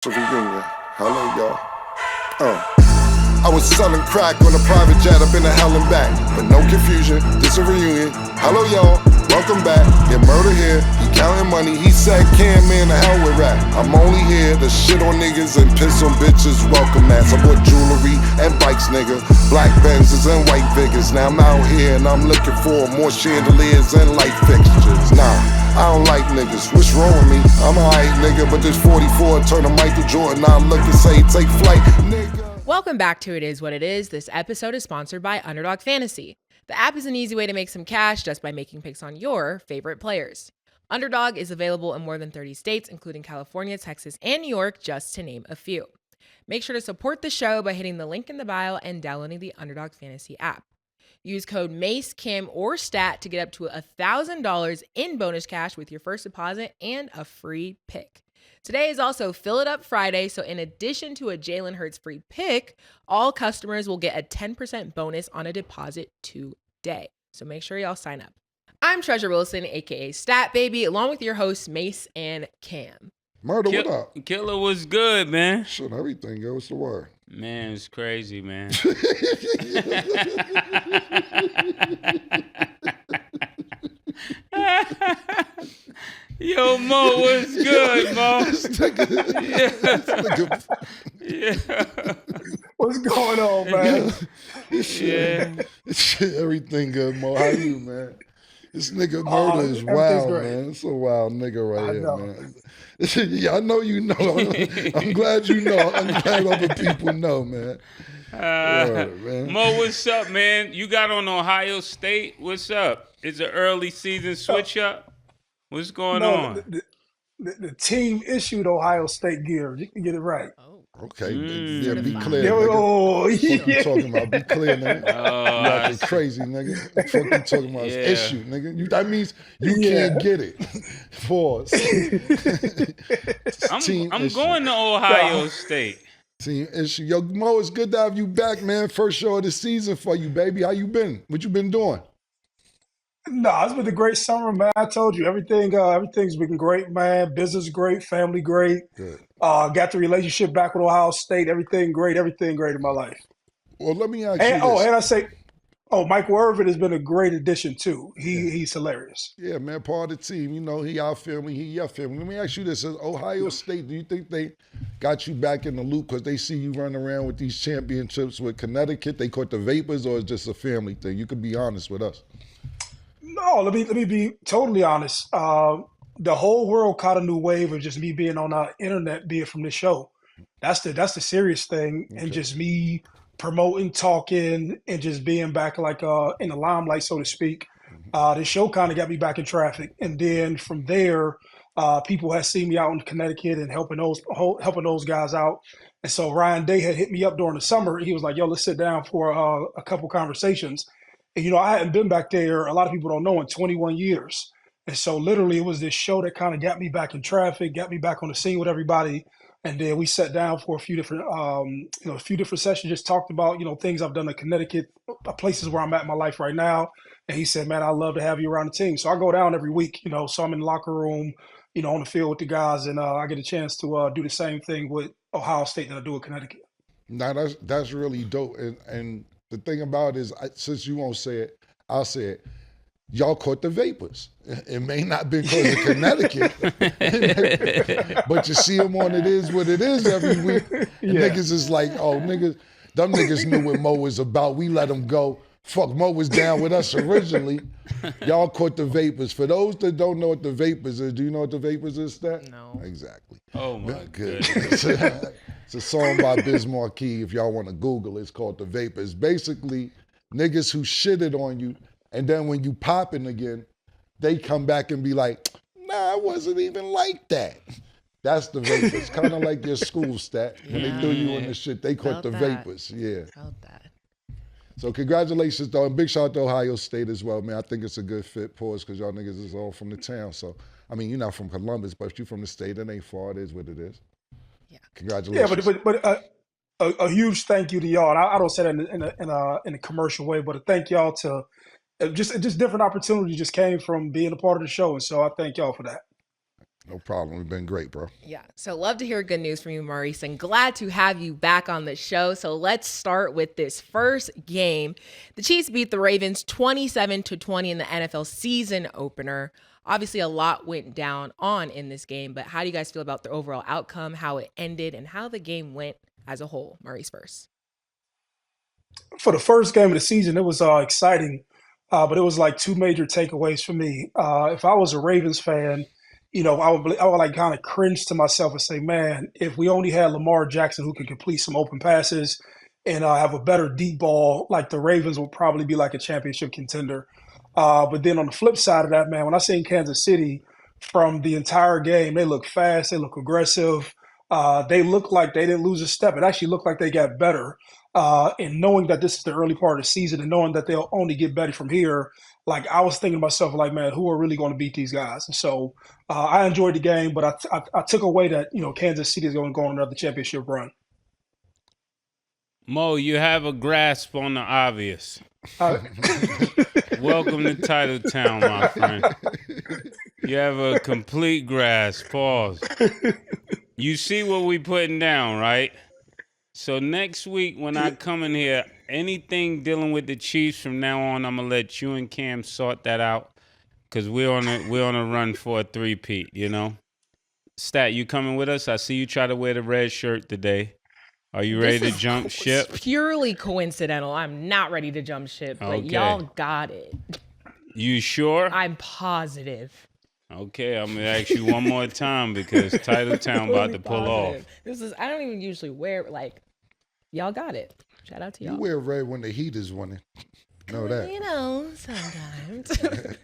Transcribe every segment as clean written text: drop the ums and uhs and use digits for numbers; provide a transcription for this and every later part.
Reunion. Hello, y'all. I was selling crack on a private jet up in the hell and back. But no confusion, this a reunion. Hello, y'all. Welcome back. Get murder here. He counting money. He said, "Can man, the hell with rap. I'm only here to shit on niggas and piss on bitches. Welcome ass. I bought jewelry and bikes, nigga. Black Benzes and white Vickers. Now I'm out here and I'm looking for more chandeliers and light fixtures. Nah, I don't like niggas. What's wrong with me? I'm a hype nigga, but this 44 turn to Michael Jordan. I look and say, take flight, nigga. Welcome back to It Is What It Is. This episode is sponsored by Underdog Fantasy. The app is an easy way to make some cash just by making picks on your favorite players. Underdog is available in more than 30 states, including California, Texas, and New York, just to name a few. Make sure to support the show by hitting the link in the bio and downloading the Underdog Fantasy app. Use code MACE, KIM, or STAT to get up to $1,000 in bonus cash with your first deposit and a free pick. Today is also Fill It Up Friday, so in addition to a Jalen Hurts free pick, all customers will get a 10% bonus on a deposit today. So make sure y'all sign up. I'm Treasure Wilson, aka Stat Baby, along with your hosts Mace and Cam. Murder, what up? Killa was good, man. Shit, everything goes to word. Man, it's crazy, man. Yo, Mo, what's good, Mo? Yeah. What's going on, man? Shit, everything good, Mo. How you, man? This nigga Murder is wild, man. It's a wild nigga right here, man. Yeah, I know you know. I'm glad you know. I'm glad other people know, man. Man. Mo, what's up, man? You got on Ohio State. What's up? Is it early season switch up? What's going on? The team issued Ohio State gear. You can get it right. Okay, yeah, be clear, nigga. Oh, What yeah. you talking about? Be clear, nigga. Oh, You acting crazy, nigga. What you talking about? It's issue, nigga. That means you can't get it. Pause. I'm going to Ohio State. Team issue. Yo, Mo, it's good to have you back, man. First show of the season for you, baby. How you been? What you been doing? No, it's been a great summer, man. I told you everything's been great, man. Business great, family great. Good. Got the relationship back with Ohio State. Everything great in my life. Well, let me ask you And this. and I say, Michael Irvin has been a great addition too. He's hilarious. Yeah, man, part of the team. You know, he our family, he your family. Let me ask you this. Ohio State, do you think they got you back in the loop because they see you running around with these championships with Connecticut? They caught the vapors, or it's just a family thing? You could be honest with us. No, let me be totally honest. The whole world caught a new wave of just me being on the internet, be it from this show. That's the serious thing, and just me promoting, talking, and just being back like in the limelight, so to speak. The show kind of got me back in traffic, and then from there, people had seen me out in Connecticut and helping those guys out. And so Ryan Day had hit me up during the summer. He was like, "Yo, let's sit down for a couple conversations." And, I hadn't been back there, a lot of people don't know, in 21 years. And so literally it was this show that kind of got me back in traffic, got me back on the scene with everybody. And then we sat down for a few different sessions, just talked about, things I've done in Connecticut, places where I'm at in my life right now. And he said, "Man, I'd love to have you around the team." So I go down every week, so I'm in the locker room, on the field with the guys, and I get a chance to do the same thing with Ohio State that I do with Connecticut. Now that's really dope. And the thing about it is, since you won't say it, I'll say it. Y'all caught the vapors. It may not be because of Connecticut, but you see them on It Is What It Is every week. And niggas is like, oh, niggas, them niggas knew what Mo was about. We let them go. Fuck, Mo was down with us originally. Y'all caught the vapors. For those that don't know what the vapors is, do you know what the vapors is, Stat? No. Exactly. Oh, my Good. goodness. It's a song by Biz Markie. If y'all want to Google it, it's called The Vapors. Basically, niggas who shitted on you, and then when you popping again, they come back and be like, "Nah, it wasn't even like that." That's the vapors. Kind of like your school, Stat. When they threw you in the shit, they caught the vapors. Yeah. Felt that. So congratulations, though, and big shout out to Ohio State as well, man. I think it's a good fit, pause, because y'all niggas is all from the town. So, I mean, you're not from Columbus, but if you're from the state, it ain't far. It is what it is. Yeah. Congratulations. Yeah, but a huge thank you to y'all. And I don't say that in a commercial way, but a thank y'all to just different opportunities just came from being a part of the show, and so I thank y'all for that. No problem. We've been great, bro. Yeah. So love to hear good news from you, Maurice, and glad to have you back on the show. So let's start with this first game. The Chiefs beat the Ravens 27-20 in the NFL season opener. Obviously, a lot went down in this game, but how do you guys feel about the overall outcome, how it ended, and how the game went as a whole? Maurice first. For the first game of the season, it was exciting, but it was like two major takeaways for me. If I was a Ravens fan, I would like kind of cringe to myself and say, man, if we only had Lamar Jackson who could complete some open passes and have a better deep ball, like the Ravens would probably be like a championship contender. But then on the flip side of that, man, when I seen Kansas City from the entire game, they look fast, they look aggressive. They look like they didn't lose a step. It actually looked like they got better. And knowing that this is the early part of the season and knowing that they'll only get better from here, like I was thinking to myself, like, man, who are really going to beat these guys? And so I enjoyed the game, but I took away that, Kansas City is going to go on another championship run. Mo, you have a grasp on the obvious. Welcome to Titletown, my friend. You have a complete grasp. Pause. You see what we putting down, right? So next week when I come in here, anything dealing with the Chiefs from now on, I'm gonna let you and Cam sort that out, cause we're on a run for a three-peat. Stat, you coming with us? I see you try to wear the red shirt today. Are you ready to jump ship? Purely coincidental. I'm not ready to jump ship, but Okay. y'all got it. You sure? I'm positive. Okay, I'm gonna ask you one more time because Titletown about to pull off. I don't even usually wear y'all got it. Shout out to y'all. You wear red when the Heat is winning. Know that. Sometimes.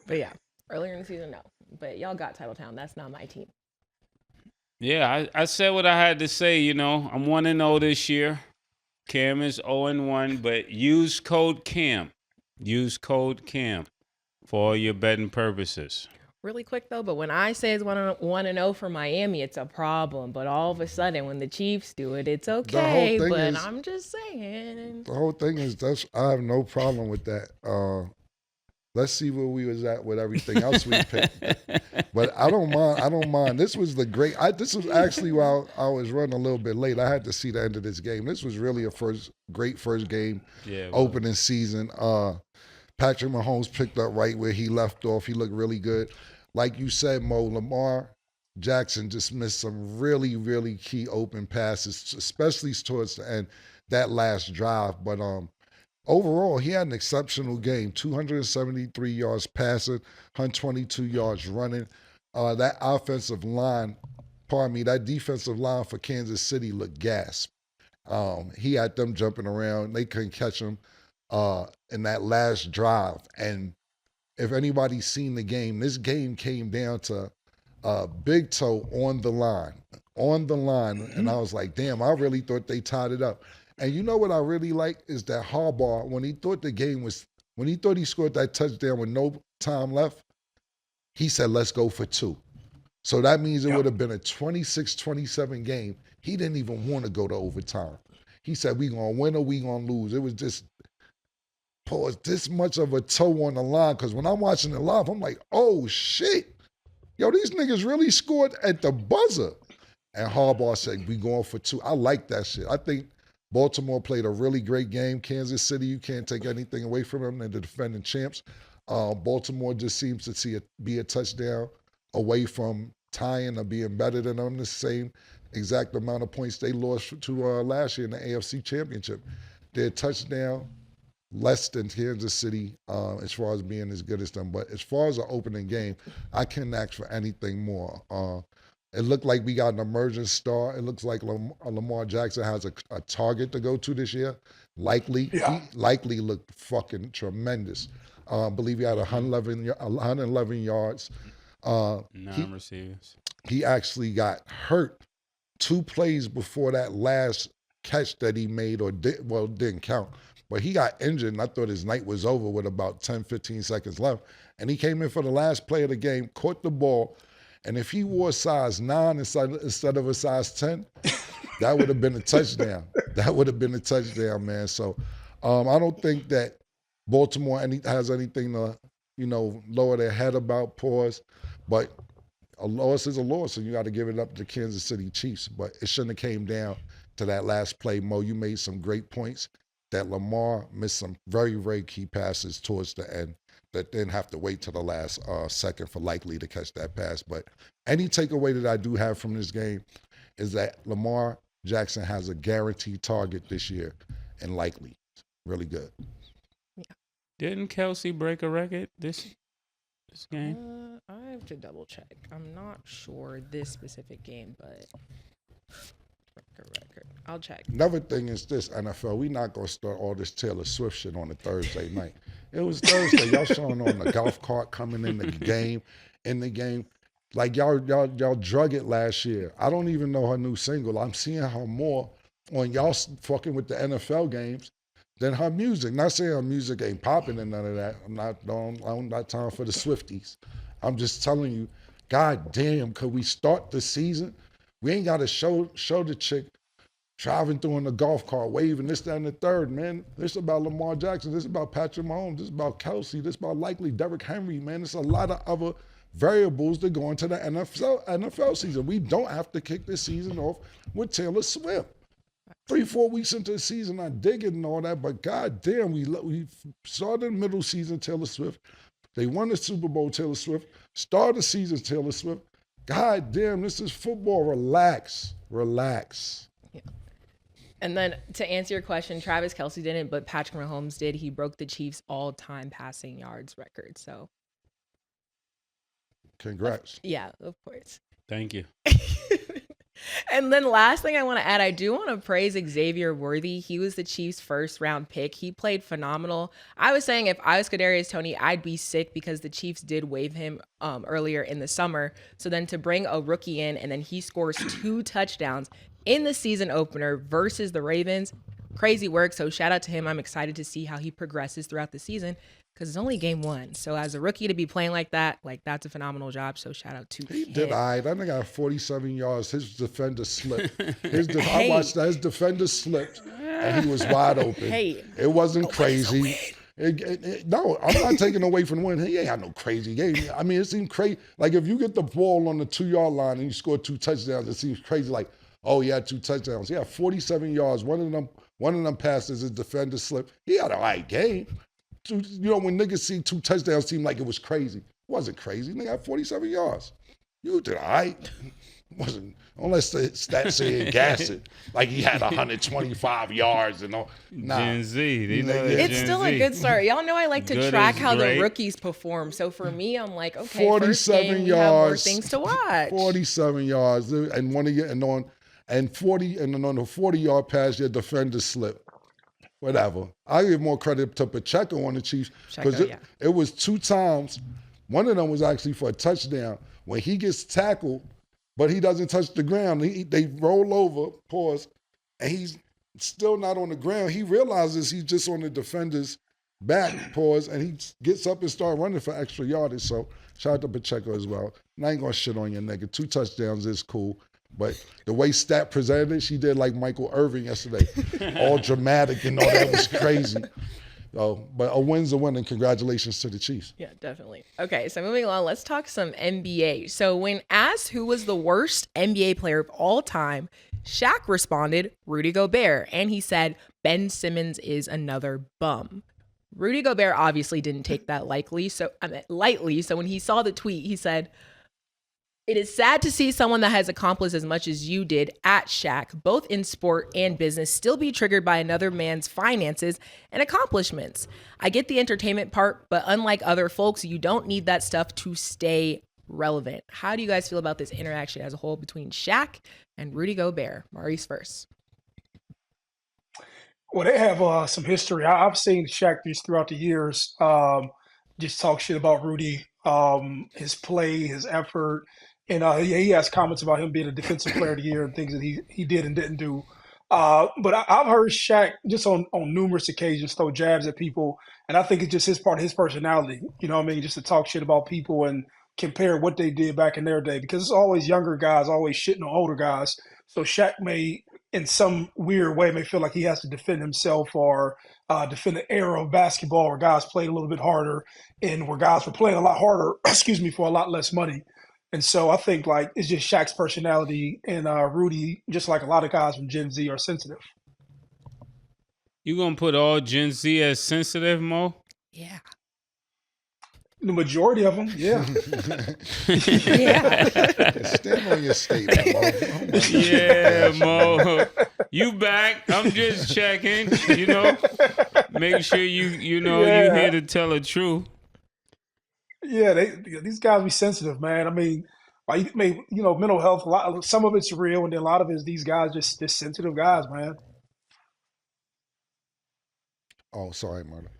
But yeah, earlier in the season, no. But y'all got Titletown. That's not my team. Yeah, I said what I had to say. I'm 1-0 this year. Cam is 0-1, but use code CAM. Use code CAM for all your betting purposes. Really quick though, but when I say it's 1-0 for Miami, it's a problem. But all of a sudden, when the Chiefs do it, it's okay. But I'm just saying. The whole thing is I have no problem with that. Let's see where we was at with everything else we picked. But I don't mind. This was this was actually while I was running a little bit late. I had to see the end of this game. This was really a great first game, opening season. Patrick Mahomes picked up right where he left off. He looked really good. Like you said, Mo, Lamar Jackson just missed some really, really key open passes, especially towards the end, that last drive. But overall, he had an exceptional game. 273 yards passing, 122 yards running. That defensive line for Kansas City looked gassed. He had them jumping around. They couldn't catch him in that last drive. And if anybody's seen the game, this game came down to big toe on the line. And I was like, damn, I really thought they tied it up. And you know what I really like is that Harbaugh, when he thought he scored that touchdown with no time left, he said, let's go for two. So that means it would have been a 26-27 game. He didn't even want to go to overtime. He said, we going to win or we going to lose. It was just this much of a toe on the line, because when I'm watching it live, I'm like, oh, shit. Yo, these niggas really scored at the buzzer. And Harbaugh said, we going for two. I like that shit. I think Baltimore played a really great game. Kansas City, you can't take anything away from them. They're the defending champs. Baltimore just seems to be a touchdown away from tying or being better than them. The same exact amount of points they lost to last year in the AFC Championship. Their touchdown less than Kansas City as far as being as good as them. But as far as an opening game, I couldn't ask for anything more. It looked like we got an emerging star. It looks like Lamar Jackson has a target to go to this year. Likely. He likely looked fucking tremendous. I believe he had 111 yards. 9 receivers. He actually got hurt 2 plays before that last catch that he made, didn't count. But he got injured, and I thought his night was over with about 10, 15 seconds left. And he came in for the last play of the game, caught the ball, and if he wore size 9 instead of a size 10, that would have been a touchdown. That would have been a touchdown, man. So I don't think that Baltimore has anything to, lower their head about. Pause. But a loss is a loss, and you got to give it up to the Kansas City Chiefs. But it shouldn't have came down to that last play. Mo, you made some great points that Lamar missed some very, very key passes towards the end that didn't have to wait till the last second for Likely to catch that pass. But any takeaway that I do have from this game is that Lamar Jackson has a guaranteed target this year and Likely. Really good. Didn't Kelsey break a record this game? I have to double check. I'm not sure this specific game, but record. I'll check. Another thing is this, NFL, we not going to start all this Taylor Swift shit on a Thursday night. It was Thursday. Y'all showing on the golf cart coming in the game. Like y'all drug it last year. I don't even know her new single. I'm seeing her more on y'all fucking with the NFL games than her music. Not saying her music ain't popping and none of that. I don't got time for the Swifties. I'm just telling you, God damn, could we start the season? We ain't got to show the chick driving through in the golf cart, waving this, that, and the third, man. This is about Lamar Jackson. This is about Patrick Mahomes. This is about Kelsey. This is about Likely Derrick Henry, man. There's a lot of other variables that go into the NFL season. We don't have to kick this season off with Taylor Swift. 3-4 weeks into the season, I dig it and all that, but goddamn, we started middle season Taylor Swift. They won the Super Bowl, Taylor Swift. Start the season, Taylor Swift. God damn, this is football. Relax. Yeah. And then to answer your question, Travis Kelce didn't, but Patrick Mahomes did. He broke the Chiefs' all-time passing yards record. So, congrats. Yeah, of course. Thank you. And then last thing I want to add, I do want to praise Xavier Worthy. He was the Chiefs' first-round pick. He played phenomenal. I was saying if I was Kadarius Toney, I'd be sick because the Chiefs did waive him earlier in the summer. So then to bring a rookie in and then he scores 2 touchdowns in the season opener versus the Ravens, crazy work. So shout out to him. I'm excited to see how he progresses throughout the season because it's only game 1. So as a rookie to be playing like that, that's a phenomenal job. So shout out to him. He did all right. That nigga got 47 yards. His defender slipped. I watched that. His defender slipped, and he was wide open. It wasn't crazy. No, I'm not taking away from the win. He ain't had no crazy game. I mean, it seemed crazy. Like, if you get the ball on the 2-yard line and you score 2 touchdowns, it seems crazy. Like, oh, he had 2 touchdowns. He had 47 yards. One of them passes, his defender slipped. He had a right game. You know, when niggas see 2 touchdowns, seem like it was crazy. It wasn't crazy. Nigga had 47 yards. You did all right. Wasn't, unless the stats say gas it. Like he had 125 yards and all. Nah. Gen Z. It's Gen still Z. a good start. Y'all know I like to Good track is how great. the rookies perform. So for me, I'm like, okay, 47 first game, we have more things to watch. 47 yards. And on the 40-yard pass, your defender slipped. Whatever. I give more credit to Pacheco on the Chiefs because it was 2 times. One of them was actually for a touchdown. When he gets tackled, but he doesn't touch the ground, they roll over, pause, and he's still not on the ground. He realizes he's just on the defender's back, pause, and he gets up and starts running for extra yardage. So shout out to Pacheco as well. And I ain't going to shit on your nigga. 2 touchdowns is cool. But the way Stat presented it, she did like Michael Irvin yesterday. All dramatic and all that was crazy. But a win's a win, and congratulations to the Chiefs. Yeah, definitely. Okay, so moving along, let's talk some NBA. So when asked who was the worst NBA player of all time, Shaq responded, Rudy Gobert. And he said, Ben Simmons is another bum. Rudy Gobert obviously didn't take that lightly. So when he saw the tweet, he said, it is sad to see someone that has accomplished as much as you did at Shaq, both in sport and business, still be triggered by another man's finances and accomplishments. I get the entertainment part, but unlike other folks, you don't need that stuff to stay relevant. How do you guys feel about this interaction as a whole between Shaq and Rudy Gobert? Maurice first. Well, they have some history. I've seen Shaq throughout the years just talk shit about Rudy, his play, his effort. And he has comments about him being a defensive player of the year and things that he did and didn't do. But I've heard Shaq just on numerous occasions throw jabs at people. And I think it's just his part of his personality. You know what I mean? Just to talk shit about people and compare what they did back in their day. Because it's always younger guys, always shitting on older guys. So Shaq may, in some weird way, may feel like he has to defend himself or defend the era of basketball where guys played a little bit harder and where guys were playing a lot harder, for a lot less money. And so I think like it's just Shaq's personality and Rudy, just like a lot of guys from Gen Z, are sensitive. You gonna put all Gen Z as sensitive, Mo? Yeah. The majority of them, yeah. Yeah. Stand on your statement, Mo. Yeah, Mo. You back. I'm just checking, Make sure you here to tell the truth. Yeah, these guys be sensitive, man. I mean, like mental health. Some of it's real, and then a lot of it is these guys just sensitive guys, man. Oh, sorry, murder.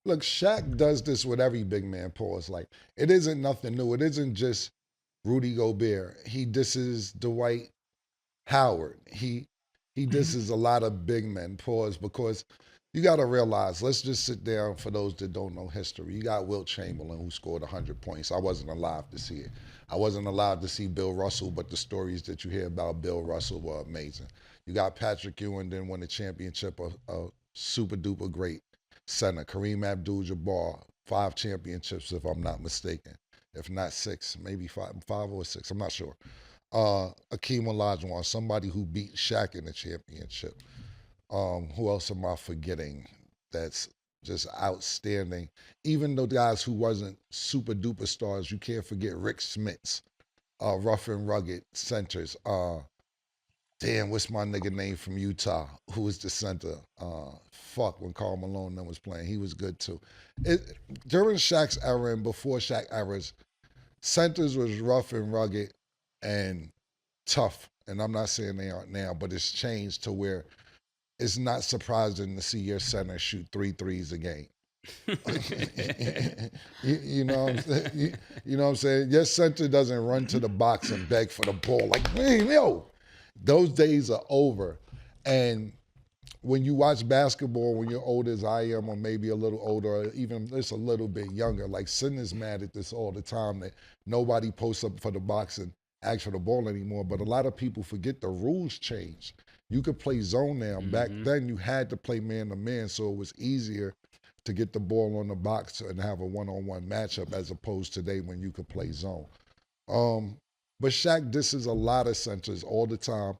Look, Shaq does this with every big man. Pause. Like it isn't nothing new. It isn't just Rudy Gobert. He disses Dwight Howard. He disses a lot of big men. Pause, because you got to realize. Let's just sit down for those that don't know history. You got Wilt Chamberlain who scored 100 points. I wasn't alive to see it. I wasn't alive to see Bill Russell, but the stories that you hear about Bill Russell were amazing. You got Patrick Ewing, then won the championship, a super duper great center. Kareem Abdul-Jabbar, 5 championships if I'm not mistaken. If not 6, maybe 5 or 6, I'm not sure. Akeem Olajuwon, somebody who beat Shaq in the championship. Who else am I forgetting that's just outstanding? Even the guys who wasn't super duper stars, you can't forget Rick Smits, rough and rugged centers. Damn, what's my nigga name from Utah? Who was the center? When Karl Malone was playing, he was good too. During Shaq's era and before Shaq eras, centers was rough and rugged and tough. And I'm not saying they aren't now, but it's changed to where it's not surprising to see your center shoot 3 threes a game. you know what I'm saying? You know what I'm saying? Your center doesn't run to the box and beg for the ball. Like, hey, yo, those days are over. And when you watch basketball, when you're old as I am, or maybe a little older, or even just a little bit younger, like Sin is mad at this all the time, that nobody posts up for the box and asks for the ball anymore. But a lot of people forget the rules changed. You could play zone now. Mm-hmm. Back then, you had to play man-to-man, so it was easier to get the ball on the box and have a one-on-one matchup as opposed to today when you could play zone. But Shaq disses a lot of centers all the time.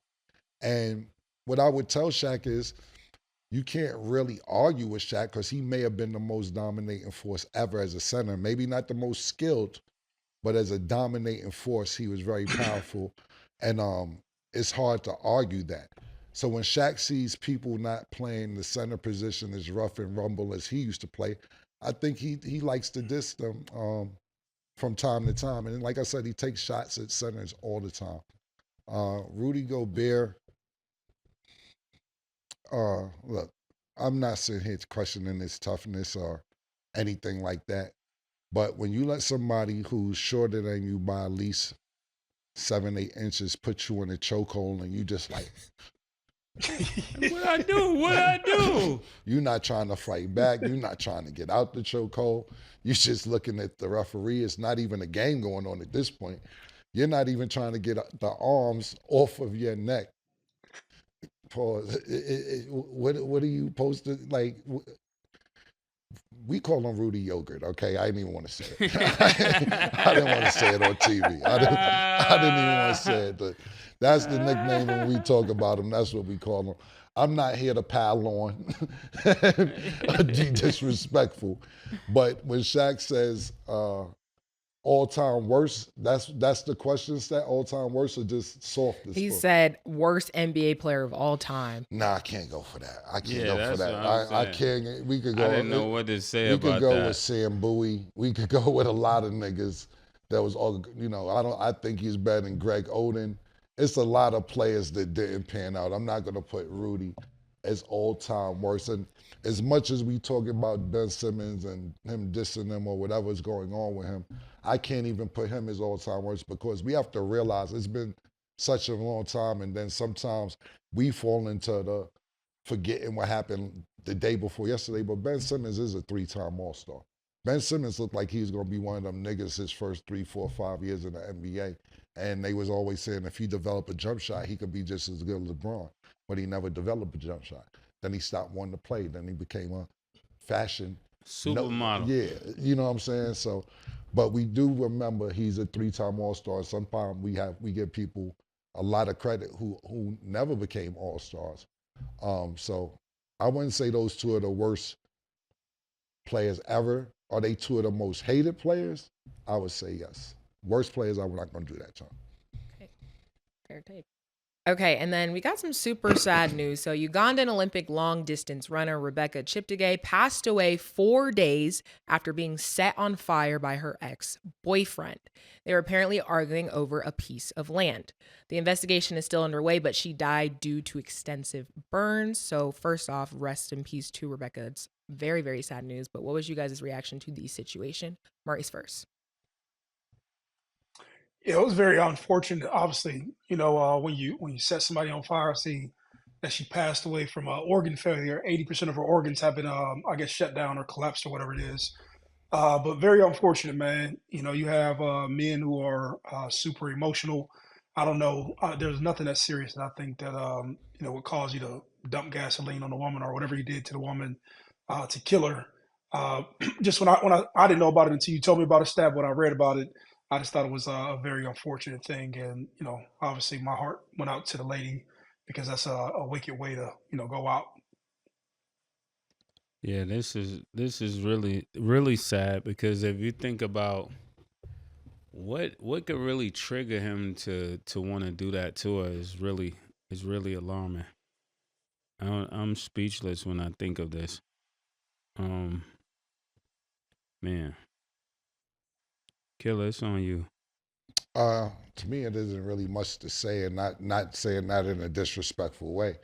And what I would tell Shaq is you can't really argue with Shaq because he may have been the most dominating force ever as a center. Maybe not the most skilled, but as a dominating force, he was very powerful. And it's hard to argue that. So when Shaq sees people not playing the center position as rough and rumble as he used to play, I think he likes to diss them from time to time. And like I said, he takes shots at centers all the time. Rudy Gobert, look, I'm not sitting here questioning his toughness or anything like that. But when you let somebody who's shorter than you by at least 7, 8 inches put you in a chokehold and you just like, What I do? You're not trying to fight back. You're not trying to get out the chokehold. You're just looking at the referee. It's not even a game going on at this point. You're not even trying to get the arms off of your neck. Pause. What are you supposed to, like? We call him Rudy Yogurt, okay? I didn't even want to say it. I didn't want to say it on TV. I didn't even want to say it. But that's the nickname when we talk about him. That's what we call him. I'm not here to pile on or be disrespectful. But when Shaq says all-time worst, that's the question, Stat? All-time worst or just softest? He said worst NBA player of all time. Nah, I can't go for that. I can't go for that. I can't. We could go. I didn't know what to say about that. We could go with Sam Bowie. We could go with a lot of niggas that was all, I think he's better than Greg Oden. It's a lot of players that didn't pan out. I'm not going to put Rudy as all-time worst. And as much as we talk about Ben Simmons and him dissing him or whatever's going on with him, I can't even put him as all-time worst because we have to realize it's been such a long time, and then sometimes we fall into the forgetting what happened the day before yesterday. But Ben Simmons is a 3-time All-Star. Ben Simmons looked like he was going to be one of them niggas his first 3, 4, 5 years in the NBA. And they was always saying if he developed a jump shot, he could be just as good as LeBron. But he never developed a jump shot. Then he stopped wanting to play. Then he became a fashion supermodel. Yeah, you know what I'm saying? So But we do remember he's a 3-time All-Star. Sometimes we give people a lot of credit who never became All-Stars. So I wouldn't say those two are the worst players ever. Are they two of the most hated players? I would say yes. Worst players, I'm not going to do that, John. Okay. Fair take. Okay, and then we got some super sad news. So Ugandan Olympic long distance runner Rebecca Cheptegei passed away 4 days after being set on fire by her ex-boyfriend. They were apparently arguing over a piece of land. The investigation is still underway, but she died due to extensive burns. So first off, rest in peace to Rebecca. It's very, very sad news. But what was you guys' reaction to the situation? Maurice first. Yeah, it was very unfortunate. Obviously, when you set somebody on fire, I see that she passed away from organ failure. 80% of her organs have been, I guess, shut down or collapsed or whatever it is. But very unfortunate, man. You have men who are super emotional. I don't know. There's nothing that serious that I think that would cause you to dump gasoline on a woman or whatever you did to the woman to kill her. Just when I didn't know about it until you told me about it, Stab. When I read about it, I just thought it was a very unfortunate thing, and obviously my heart went out to the lady because that's a wicked way to go out. Yeah, this is really really sad because if you think about what could really trigger him to want to do that to her is really alarming. I'm speechless when I think of this. Man, Killa, it's on you. To me, it isn't really much to say, and not saying that in a disrespectful way.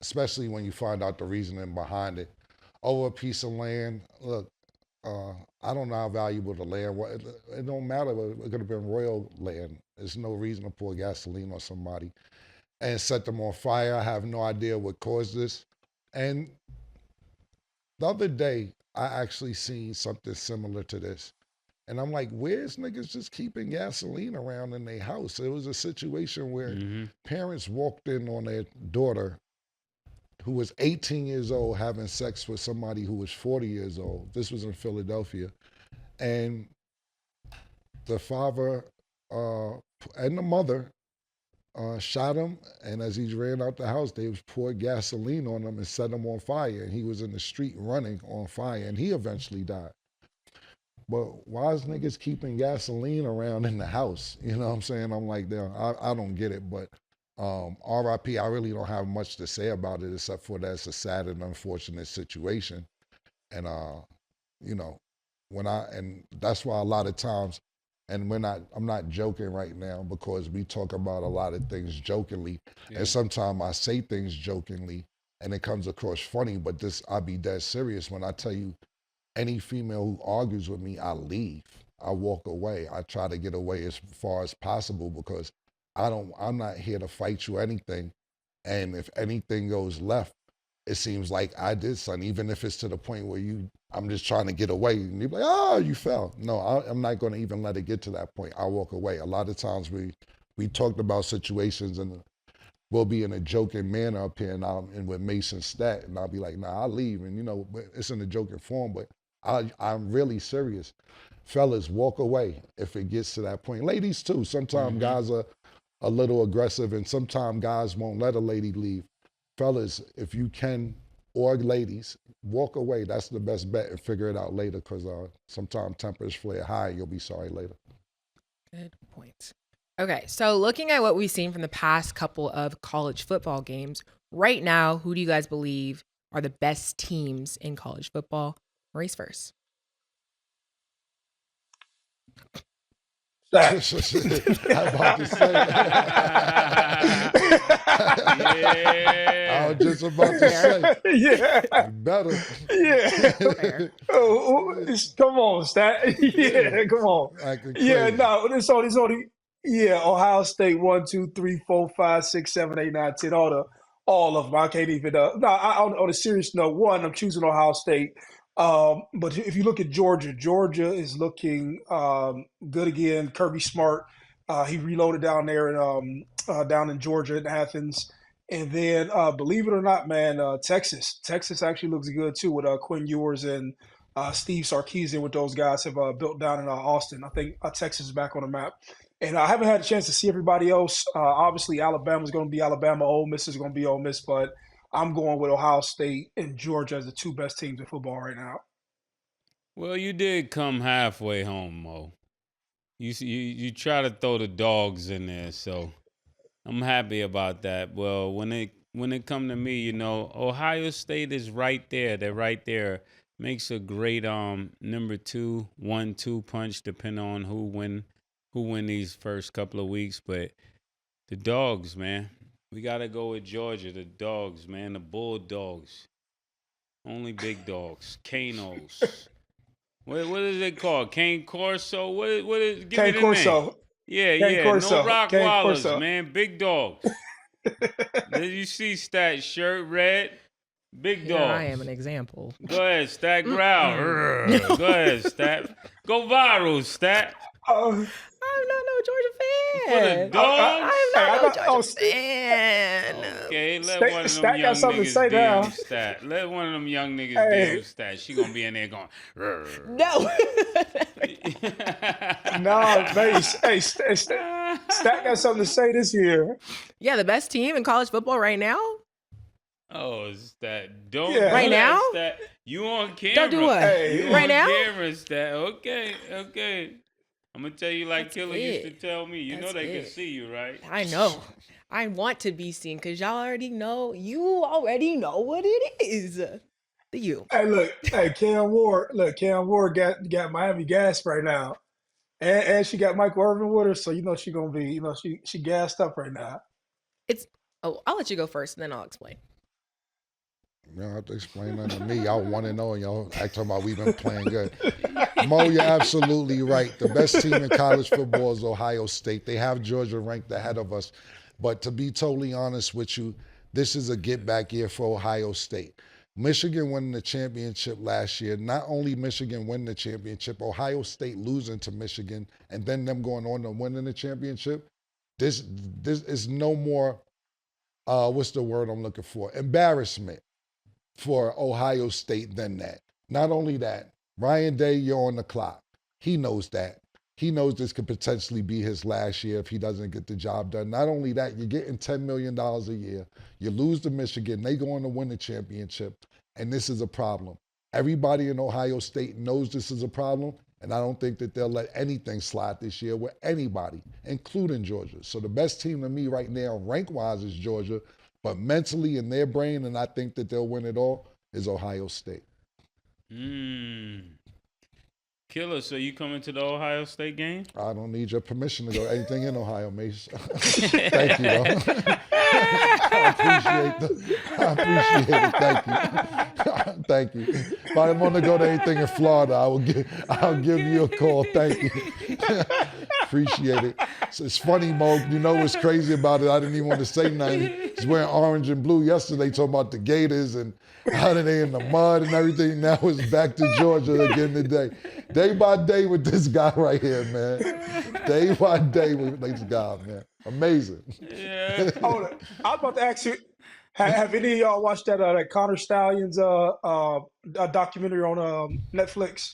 Especially when you find out the reasoning behind it. Over a piece of land, look, I don't know how valuable the land was. It don't matter. It could have been royal land. There's no reason to pour gasoline on somebody and set them on fire. I have no idea what caused this. And the other day, I actually seen something similar to this. And I'm like, where's niggas just keeping gasoline around in their house? It was a situation where parents walked in on their daughter who was 18 years old having sex with somebody who was 40 years old. This was in Philadelphia. And the father and the mother shot him. And as he ran out the house, they poured gasoline on him and set him on fire. And he was in the street running on fire. And he eventually died. But why is niggas keeping gasoline around in the house? You know what I'm saying? I'm like, I don't get it. But RIP, I really don't have much to say about it except for that's a sad and unfortunate situation. And and that's why a lot of times, and I'm not joking right now because we talk about a lot of things jokingly, and sometimes I say things jokingly and it comes across funny, but I'll be dead serious when I tell you any female who argues with me, I leave. I walk away. I try to get away as far as possible because I'm not here to fight you or anything. And if anything goes left, it seems like I did something, even if it's to the point where I'm just trying to get away. And you're like, oh, you fell. No, I'm not going to even let it get to that point. I walk away. A lot of times we talked about situations and we'll be in a joking manner up here and with Mason Stat, and I'll be like, nah, I'll leave. And, it's in a joking form, but I'm really serious. Fellas, walk away if it gets to that point. Ladies, too. Sometimes guys are a little aggressive, and sometimes guys won't let a lady leave. Fellas, if you can, or ladies, walk away. That's the best bet and figure it out later because sometimes tempers flare high and you'll be sorry later. Good point. Okay, so looking at what we've seen from the past couple of college football games, right now, who do you guys believe are the best teams in college football? Maurice first. I'm about to say. I was just about to say. Yeah. Better. Yeah. Come on, Stat. Yeah, come on. Yeah, no, it's only Ohio State 1, 2, 3, 4, 5, 6, 7, 8, 9, 10, all of them. I can't even on a serious note, one, I'm choosing Ohio State. But if you look at Georgia is looking good again. Kirby Smart, he reloaded down there down in Georgia in Athens. And then, believe it or not, man, Texas actually looks good too with Quinn Ewers and Steve Sarkisian with those guys have built down in Austin. I think Texas is back on the map. And I haven't had a chance to see everybody else. Obviously, Alabama's going to be Alabama. Ole Miss is going to be Ole Miss. But I'm going with Ohio State and Georgia as the two best teams in football right now. Well, you did come halfway home, Mo. You try to throw the dogs in there, so I'm happy about that. Well, when it come to me, Ohio State is right there. They're right there. Makes a great number 2, 1-2 punch, depending on who win these first couple of weeks. But the dogs, man, we gotta go with Georgia. The dogs, man, the Bulldogs. Only big dogs, Canos. What is it called? Cane Corso? What is? Give me the Corso. Name. Yeah, Cane Corso. No Rock Cane Wallers, Corso. man. Big dogs. Did you see Stat shirt red? Big Here dogs. I am an example. Go ahead, Stat. Growl. Go ahead, Stat. Go viral, Stat. Oh, I'm not no Georgia For the fan. dogs. I'm not no Georgia fan. Okay, let Stat- one of them Stat young got something to say niggas now. DM Stat. Let one of them young niggas Hey. DM Stat. She gonna be in there going. No. no, hey, Stat got something to say this year. Yeah, the best team in college football right now. Oh, it's that. Don't Yeah. do Right that, now? Stat. You on camera. Don't do what? Hey. You Right on now? camera, Stat. Okay. I'm gonna tell you like That's Killa it. used to tell me. You know That's they it. can see you, right? I know. I want to be seen because y'all already know. You already know what it is. The you. Hey, look, Cam Ward got Miami gas right now, and she got Michael Irvin with her, so she gonna be, she gassed up right now. I'll let you go first and then I'll explain. You don't have to explain nothing to me. Y'all want to know, and y'all talking about we've been playing good. Mo, you're absolutely right. The best team in college football is Ohio State. They have Georgia ranked ahead of us. But to be totally honest with you, this is a get-back year for Ohio State. Michigan winning the championship last year. Not only Michigan winning the championship, Ohio State losing to Michigan, and then them going on to winning the championship. This is no more, what's the word I'm looking for? Embarrassment for Ohio State than that. Not only that, Ryan Day, you're on the clock. He knows that. He knows this could potentially be his last year if he doesn't get the job done. Not only that, you're getting $10 million a year. You lose to Michigan. They go on to win the championship, and this is a problem. Everybody in Ohio State knows this is a problem, and I don't think that they'll let anything slide this year with anybody, including Georgia. So the best team to me right now, rank-wise, is Georgia, but mentally in their brain, and I think that they'll win it all, is Ohio State. Killa, so you coming to the Ohio State game? I don't need your permission to go anything in Ohio, Mase. Thank you, though. I appreciate it. Thank you. Thank you. If I want to go to anything in Florida, I'll give you a call. Thank you. Appreciate it. So it's funny, Mo. You know what's crazy about it? I didn't even want to say nothing. He's wearing orange and blue yesterday, talking about the Gators and how they in the mud and everything. Now it's back to Georgia again today. Day by day with this guy right here, man. Day by day with this guy, man. Amazing. Yeah. Oh, I was about to ask you, have any of y'all watched that Connor Stallions documentary on Netflix?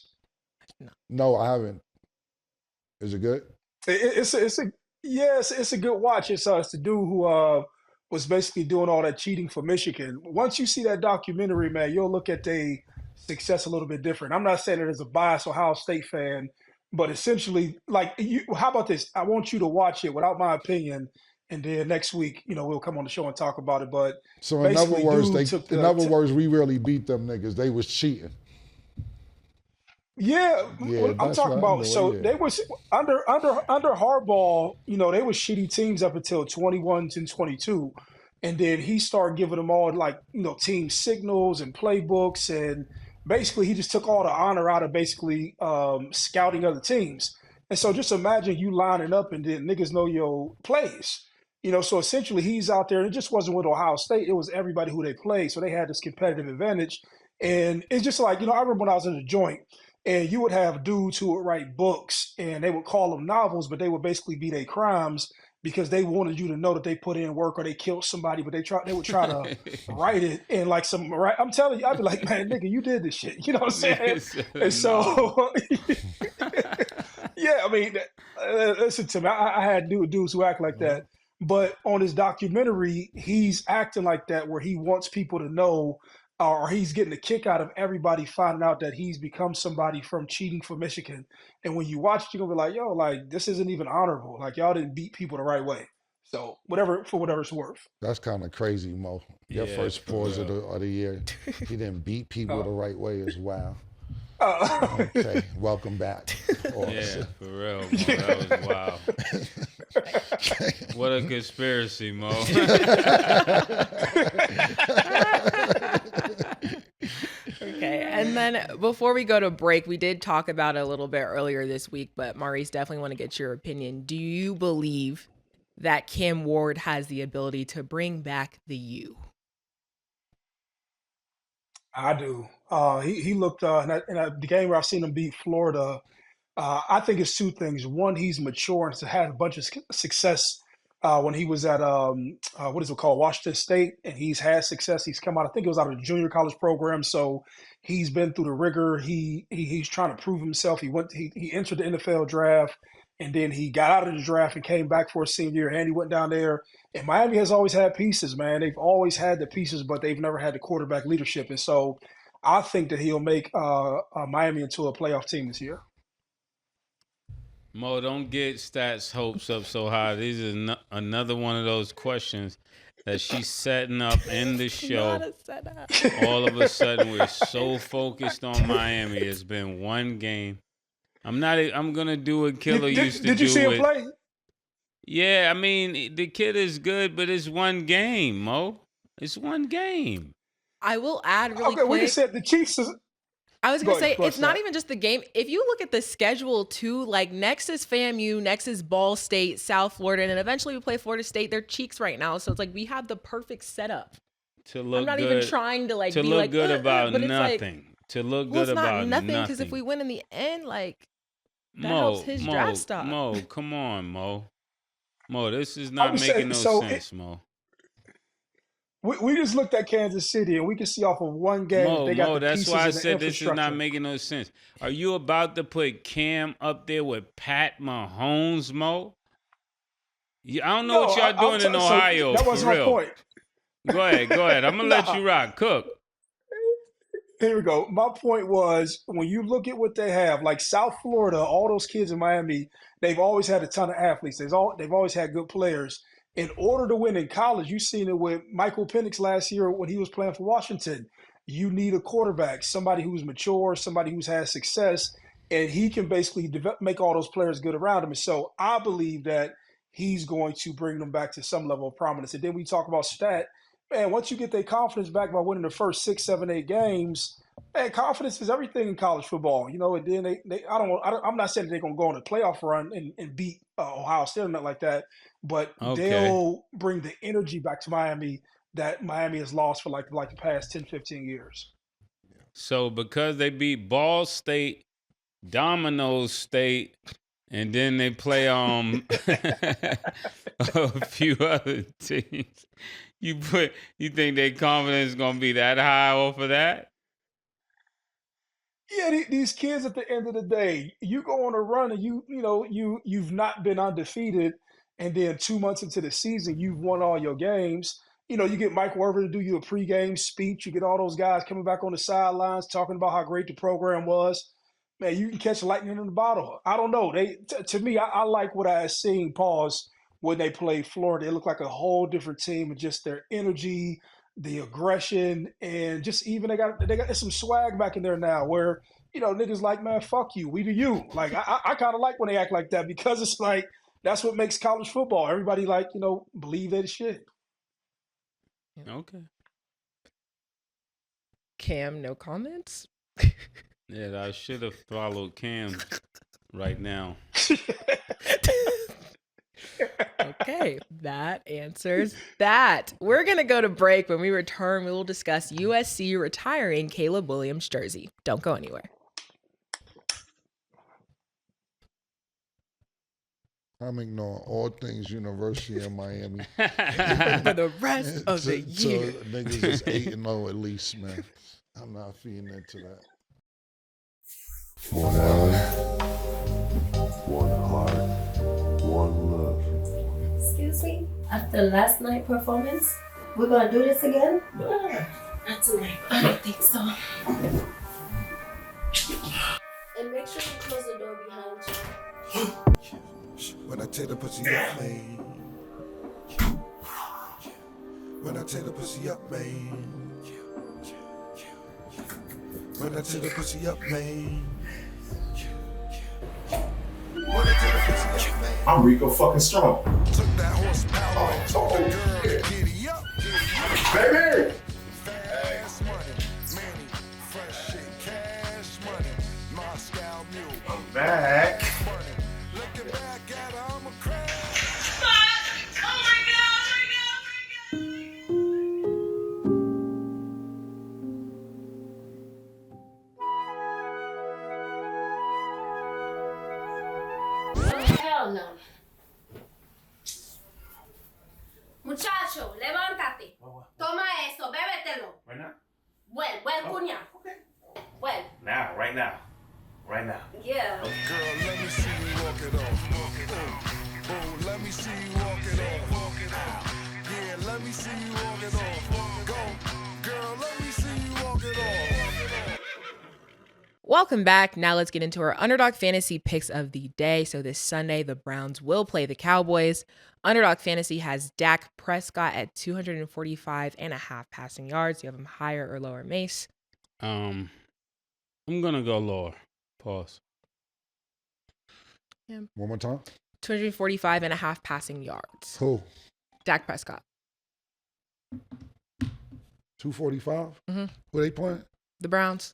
No, I haven't. Is it good? It's a good watch. It's the dude who was basically doing all that cheating for Michigan. Once you see that documentary, man, you'll look at the success a little bit different. I'm not saying it as a biased Ohio State fan, but essentially, how about this? I want you to watch it without my opinion, and then next week, we'll come on the show and talk about it. But so in other basically, words, we really beat them niggas. They was cheating. Yeah, Yeah, I'm that's talking right. about. No, So yeah. they was under Harbaugh. They were shitty teams up until 21 and 22, and then he started giving them all team signals and playbooks, and basically he just took all the honor out of basically scouting other teams. And so just imagine you lining up and then niggas know your plays. So essentially he's out there, and it just wasn't with Ohio State. It was everybody who they played, so they had this competitive advantage. And it's just I remember when I was in the joint. And you would have dudes who would write books and they would call them novels, but they would basically be their crimes because they wanted you to know that they put in work or they killed somebody, but they would try to write it in like some right. I'm telling you, I'd be like, man, nigga, you did this shit. You know what I'm saying? And so, yeah, I mean, listen to me. I had dudes who act like that, but on his documentary, he's acting like that where he wants people to know, or he's getting a kick out of everybody finding out that he's become somebody from cheating for Michigan. And when you watch it, you're gonna be like, yo, like this isn't even honorable. Like y'all didn't beat people the right way. So whatever it's worth. That's kind of crazy, Mo. Your first pause of the year. He didn't beat people the right way as well. Okay, welcome back. Yeah, for real, Mo. That was wild. What a conspiracy, Mo. Okay, and then before we go to break, we did talk about it a little bit earlier this week, but Maurice, definitely want to get your opinion. Do you believe that Cam Ward has the ability to bring back the U? I do. He looked in the game where I've seen him beat Florida. I think it's two things. One, he's mature and had a bunch of success when he was at what is it called, Washington State, and he's had success. He's come out. I think it was out of the junior college program, so he's been through the rigor. He's trying to prove himself. He entered the NFL draft, and then he got out of the draft and came back for a senior year, and he went down there. And Miami has always had pieces, man. They've always had the pieces, but they've never had the quarterback leadership. And so I think that he'll make Miami into a playoff team this year. Mo, don't get stats hopes up so high. This is another one of those questions that she's setting up in the show. Not a setup. All of a sudden, we're so focused on Miami. It's been one game. I'm gonna do what Killa used to do. Did you see him play? Yeah, I mean, the kid is good, but it's one game, Mo. It's one game. I will add really quick. We can say the Chiefs is. I was going to say, it's not even just the game. If you look at the schedule, too, like next is FAMU, next is Ball State, South Florida, and then eventually we play Florida State. They're cheeks right now. So it's like we have the perfect setup. To look I'm not good, even trying to like to be look like, good about but nothing. Like, to look good about nothing. Because if we win in the end, like, that Mo, helps his draft stock. Mo, come on, Mo. Mo, this is not making sense, Mo. We just looked at Kansas City, and we can see off of one game they got the that's pieces why I and the said this is not infrastructure. making no sense. Are you about to put Cam up there with Pat Mahomes, Mo? I don't know what y'all doing in Ohio. That wasn't for real. my point. Go ahead. I'm gonna let you rock. Cook. Here we go. My point was, when you look at what they have, like South Florida, all those kids in Miami, they've always had a ton of athletes. They've always had good players. In order to win in college, you've seen it with Michael Penix last year when he was playing for Washington. You need a quarterback, somebody who's mature, somebody who's had success, and he can basically make all those players good around him. And so I believe that he's going to bring them back to some level of prominence. And then we talk about stat. Man, once you get their confidence back by winning the first 6, 7, 8 games, man, confidence is everything in college football. You know, and then I'm not saying they're going to go on a playoff run and beat Ohio State or nothing like that, but they'll bring the energy back to Miami that Miami has lost for like the past 10, 15 years. So because they beat Ball State, Domino State, and then they play a few other teams, you think their confidence is gonna be that high off of that? Yeah, these kids at the end of the day, you go on a run and you've not been undefeated, and then 2 months into the season you've won all your games. You get Mike Werver to do you a pregame speech. You get all those guys coming back on the sidelines talking about how great the program was. Man, you can catch lightning in the bottle. I don't know. To me, I like what I had seen. Pause when they played Florida. It looked like a whole different team with just their energy, the aggression, and just even they got some swag back in there now where, niggas like, man, fuck you, we do you. Like, I kind of like when they act like that because it's like, that's what makes college football. Everybody believe that shit. Okay. Cam, no comments? Yeah, I should have followed Cam right now. Okay, that answers that. We're going to go to break. When we return, we will discuss USC retiring Caleb Williams' jersey. Don't go anywhere. I'm ignoring all things University of Miami. For the rest of the year. So niggas is 8-0 at least, man. I'm not feeding into that. One eye, one heart, one love. Excuse me? After last night's performance, we're gonna do this again? Not tonight. I don't think so. And make sure you close the door behind you. When I take the pussy up, man. When I take the pussy up, man. When I take the pussy up, man. When I take the pussy up, man. I'm Rico fucking Strong. Took that horsepower and told the girl to giddy up, Baby! Fast money, Manny, fresh shit, cash money, Moscow mule, I'm back. money. Looking back at her, I'm a crash. Hell no. Muchacho, levántate. Toma eso, bébetelo. Right now? Well, cuña. Okay. Well, Now, right now. Right now. yeah. Girl, let me see you walk it off. Oh, let me see you walk it off. Yeah, let me see you walk it off. Go, girl, let me see you walk it off. Welcome back. Now let's get into our Underdog Fantasy picks of the day. So this Sunday, the Browns will play the Cowboys. Underdog Fantasy has Dak Prescott at 245.5 passing yards. Do you have him higher or lower, Mase? I'm gonna go lower. Pause. One more time. 245.5 passing yards. Who? Dak Prescott. 245? Mhm. Who they playing? The Browns.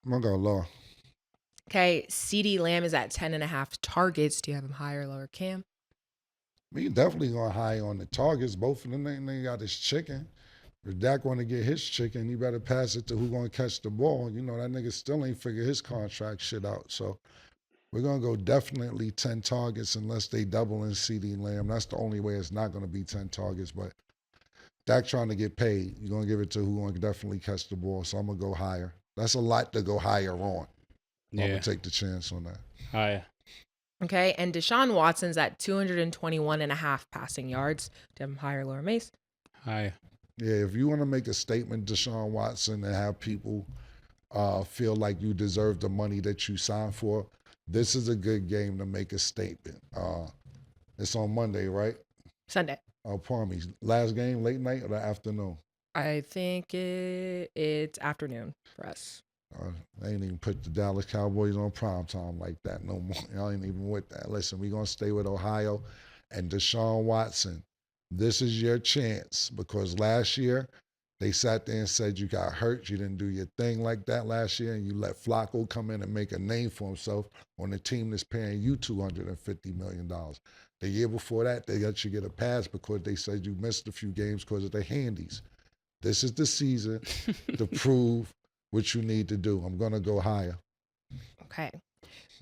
I'm gonna go low. Okay, CD Lamb is at 10.5 targets. Do you have him higher or lower, Cam? Me definitely going high on the targets. Both of them, they got his chicken. If Dak want to get his chicken, he better pass it to who going to catch the ball. You know, that nigga still ain't figured his contract shit out. So we're going to go definitely 10 targets unless they double in CD Lamb. That's the only way it's not going to be 10 targets. But Dak trying to get paid. You're going to give it to who going to definitely catch the ball. So I'm going to go higher. That's a lot to go higher on. I'm going to take the chance on that. Higher. Okay, and Deshaun Watson's at 221.5 passing yards. Do you have him higher or lower, Mase? Higher. Yeah, if you want to make a statement, Deshaun Watson, and have people feel like you deserve the money that you signed for, this is a good game to make a statement. It's on Monday, right? Sunday. Oh, pardon me. Last game, late night or the afternoon? I think it's afternoon for us. They ain't even put the Dallas Cowboys on primetime like that no more. Y'all ain't even with that. Listen, we're going to stay with Ohio and Deshaun Watson. This is your chance because last year they sat there and said you got hurt. You didn't do your thing like that last year, and you let Flacco come in and make a name for himself on a team that's paying you $250 million. The year before that, they let you get a pass because they said you missed a few games because of the handies. This is the season to prove what you need to do. I'm going to go higher. Okay.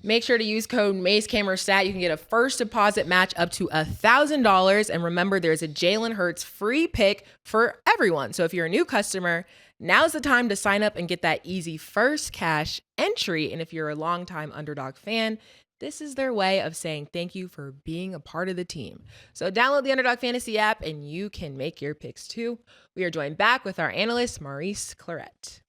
Make sure to use code MaceCameraStat. You can get a first deposit match up to $1,000. And remember, there's a Jalen Hurts free pick for everyone. So if you're a new customer, now's the time to sign up and get that easy first cash entry. And if you're a longtime Underdog fan, this is their way of saying thank you for being a part of the team. So download the Underdog Fantasy app and you can make your picks too. We are joined back with our analyst, Maurice Clarett.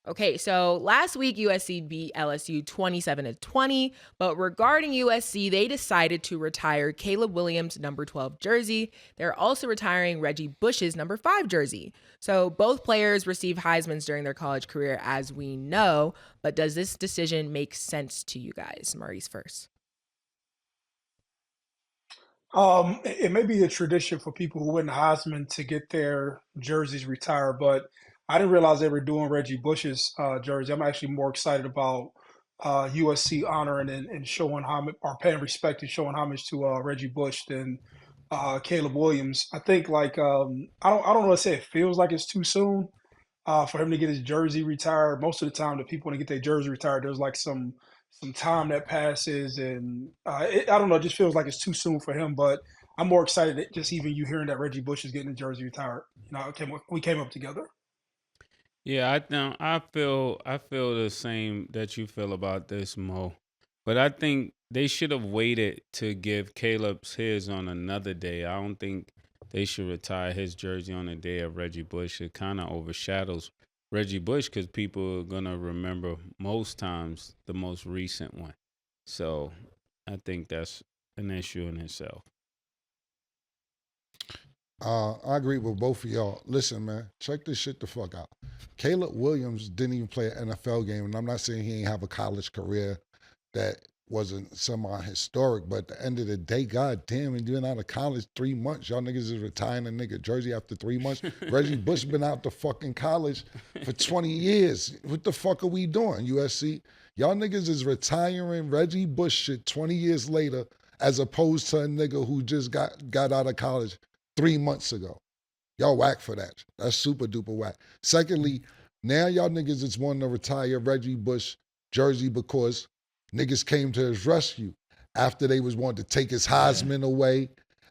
Okay, so last week USC beat LSU 27-20, but regarding USC, they decided to retire Caleb Williams' number 12 jersey. They're also retiring Reggie Bush's number 5 jersey. So both players received Heismans during their college career, as we know, but does this decision make sense to you guys? Maurice first. It may be a tradition for people who win the Heisman to get their jerseys retired, but I didn't realize they were doing Reggie Bush's jersey. I'm actually more excited about USC honoring and showing homage or paying respect and showing homage to Reggie Bush than Caleb Williams. I think I don't know to say it feels like it's too soon, for him to get his jersey retired. Most of the time, the people want to get their jersey retired, there's like some time that passes, and I don't know. It just feels like it's too soon for him. But I'm more excited that just even you hearing that Reggie Bush is getting his jersey retired. You know, we came up together. Yeah, I feel the same that you feel about this, Mo. But I think they should have waited to give Caleb's his on another day. I don't think they should retire his jersey on the day of Reggie Bush. It kind of overshadows Reggie Bush because people are gonna remember most times the most recent one. So I think that's an issue in itself. I agree with both of y'all. Listen, man, check this shit the fuck out. Caleb Williams didn't even play an NFL game, and I'm not saying he ain't have a college career that wasn't semi-historic, but at the end of the day, god damn, he been out of college 3 months. Y'all niggas is retiring a nigga jersey after 3 months. Reggie Bush been out the fucking college for 20 years. What the fuck are we doing, USC? Y'all niggas is retiring Reggie Bush shit 20 years later as opposed to a nigga who just got out of college 3 months ago. Y'all whack for that. That's super duper whack. Secondly, now y'all niggas is wanting to retire Reggie Bush jersey because niggas came to his rescue after they was wanting to take his Heisman away,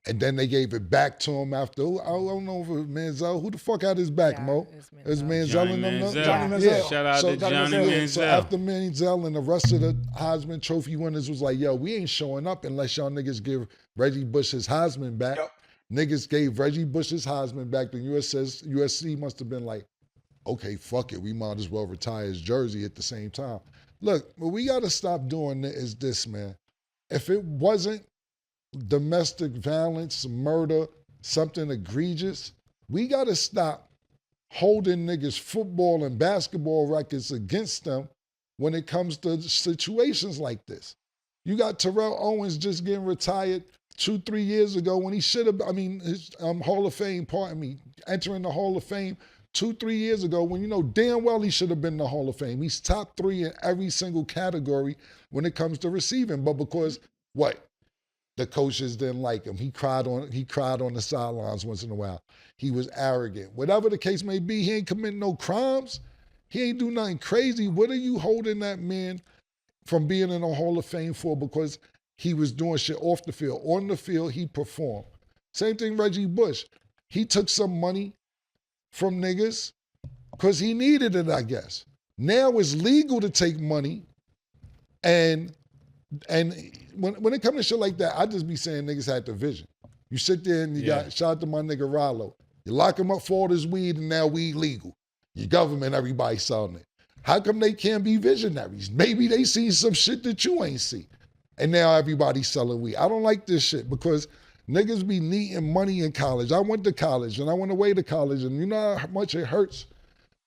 and then they gave it back to him after, I don't know if it was Manziel. Who the fuck had his back, Mo? It was Manziel and them? Johnny Manziel. Yeah. Shout out to Johnny Manziel. So after Manziel and the rest of the Heisman Trophy winners was like, yo, we ain't showing up unless y'all niggas give Reggie Bush his Heisman back. Yep. Niggas gave Reggie Bush his Heisman back. The USC must have been like, okay, fuck it. We might as well retire his jersey at the same time. Look, what we got to stop doing is this, man. If it wasn't domestic violence, murder, something egregious, we got to stop holding niggas' football and basketball records against them when it comes to situations like this. You got Terrell Owens just getting retired 2-3 years ago when he should have, his Hall of Fame, entering the Hall of Fame 2-3 years ago when you know damn well he should have been in the Hall of Fame. He's top 3 in every single category when it comes to receiving. But because what? The coaches didn't like him. He cried on the sidelines once in a while. He was arrogant. Whatever the case may be, he ain't committing no crimes. He ain't do nothing crazy. What are you holding that man from being in the Hall of Fame for? Because he was doing shit off the field. On the field, he performed. Same thing Reggie Bush. He took some money from niggas because he needed it, I guess. Now it's legal to take money, and when it comes to shit like that, I just be saying niggas had the vision. You sit there and you got, shout out to my nigga Rollo. You lock him up for all this weed and now weed legal. Your government, everybody selling it. How come they can't be visionaries? Maybe they see some shit that you ain't see. And now everybody's selling weed. I don't like this shit because niggas be needing money in college. I went to college and I went away to college, and you know how much it hurts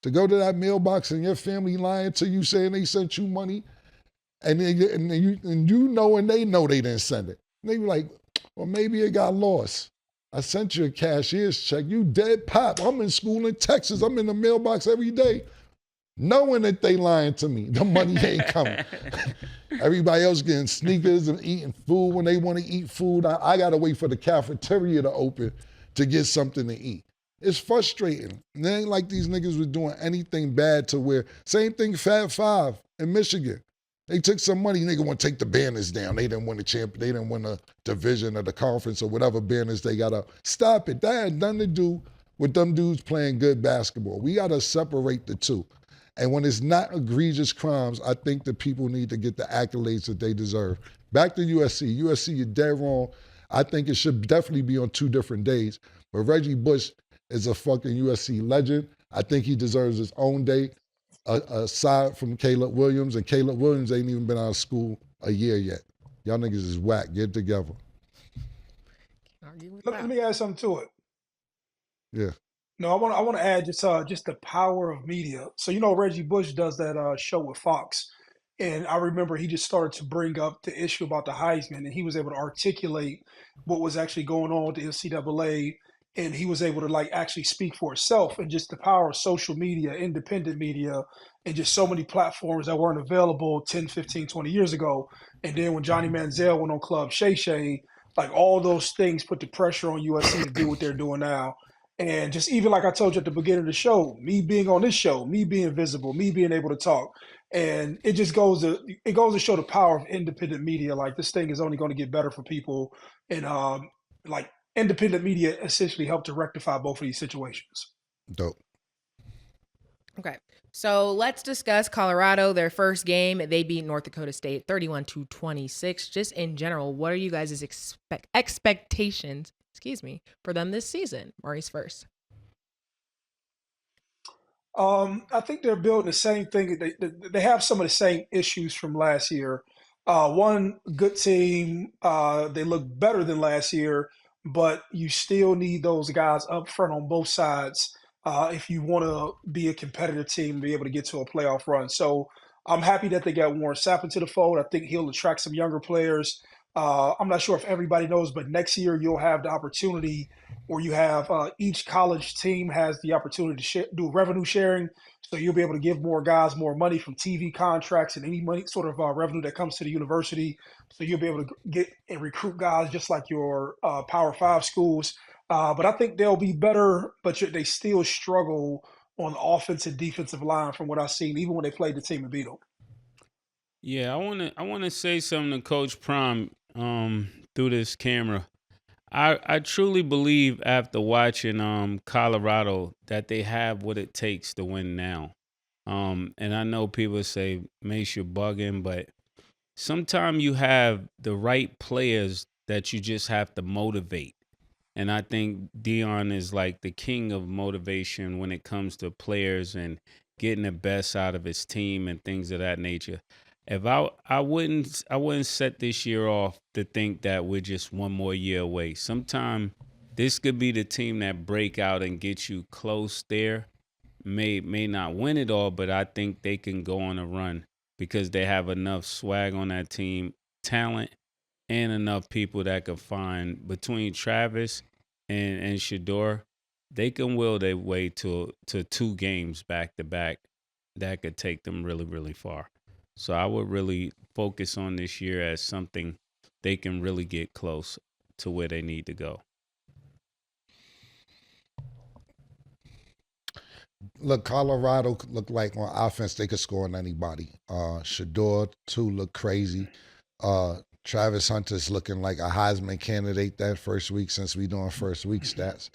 to go to that mailbox and your family lying to you saying they sent you money, and you know and they know they didn't send it. And they be like, well, maybe it got lost. I sent you a cashier's check. You dead pop. I'm in school in Texas. I'm in the mailbox every day, knowing that they lying to me. The money ain't coming. Everybody else getting sneakers and eating food when they want to eat food. I got to wait for the cafeteria to open to get something to eat. It's frustrating. It ain't like these niggas was doing anything bad to where, same thing Fab Five in Michigan. They took some money, nigga want to take the banners down. They didn't win the champ. They didn't win the division or the conference or whatever banners they got up. Stop it. That had nothing to do with them dudes playing good basketball. We got to separate the two. And when it's not egregious crimes, I think that people need to get the accolades that they deserve. Back to USC. USC, you're dead wrong. I think it should definitely be on 2 different days. But Reggie Bush is a fucking USC legend. I think he deserves his own day, aside from Caleb Williams. And Caleb Williams ain't even been out of school a year yet. Y'all niggas is whack. Get it together. Let me add something to it. Yeah. No, I want to add just the power of media. So you know Reggie Bush does that show with Fox, and I remember he just started to bring up the issue about the Heisman, and he was able to articulate what was actually going on with the NCAA, and he was able to like actually speak for himself, and just the power of social media, independent media, and just so many platforms that weren't available 10, 15, 20 years ago. And then when Johnny Manziel went on Club Shay Shay, like all those things put the pressure on USC to do what they're doing now. And just even like I told you at the beginning of the show, me being on this show, me being visible, me being able to talk, and it just goes to show the power of independent media. Like this thing is only going to get better for people, and like independent media essentially helped to rectify both of these situations. Dope. Okay. So let's discuss Colorado, their first game. They beat North Dakota State 31-26. Just in general, what are you guys' expectations, for them this season? Maurice first. I think they're building the same thing. They have some of the same issues from last year. One good team. They look better than last year, but you still need those guys up front on both sides if you want to be a competitive team and be able to get to a playoff run. So I'm happy that they got Warren Sapp into the fold. I think he'll attract some younger players. I'm not sure if everybody knows, but next year you'll have the opportunity where you have each college team has the opportunity to do revenue sharing. So you'll be able to give more guys more money from TV contracts and any money sort of revenue that comes to the university. So you'll be able to get and recruit guys just like your Power 5 schools. But I think they'll be better, but they still struggle on the offensive defensive line from what I've seen, even when they played the team and beat them. Yeah, I wanna say something to Coach Prime through this camera. I truly believe after watching Colorado that they have what it takes to win now. And I know people say, Mase, you're bugging, but sometimes you have the right players that you just have to motivate. And I think Dion is like the king of motivation when it comes to players and getting the best out of his team and things of that nature. If I wouldn't set this year off to think that we're just one more year away. Sometime this could be the team that break out and get you close there. May not win it all, but I think they can go on a run because they have enough swag on that team, talent, and enough people that could find between Travis and Shedeur, they can will their way to 2 games back to back that could take them really, really far. So I would really focus on this year as something they can really get close to where they need to go. Look, Colorado looked like on offense they could score on anybody. Shedeur too looked crazy. Travis Hunter's looking like a Heisman candidate that first week since we doing first week stats.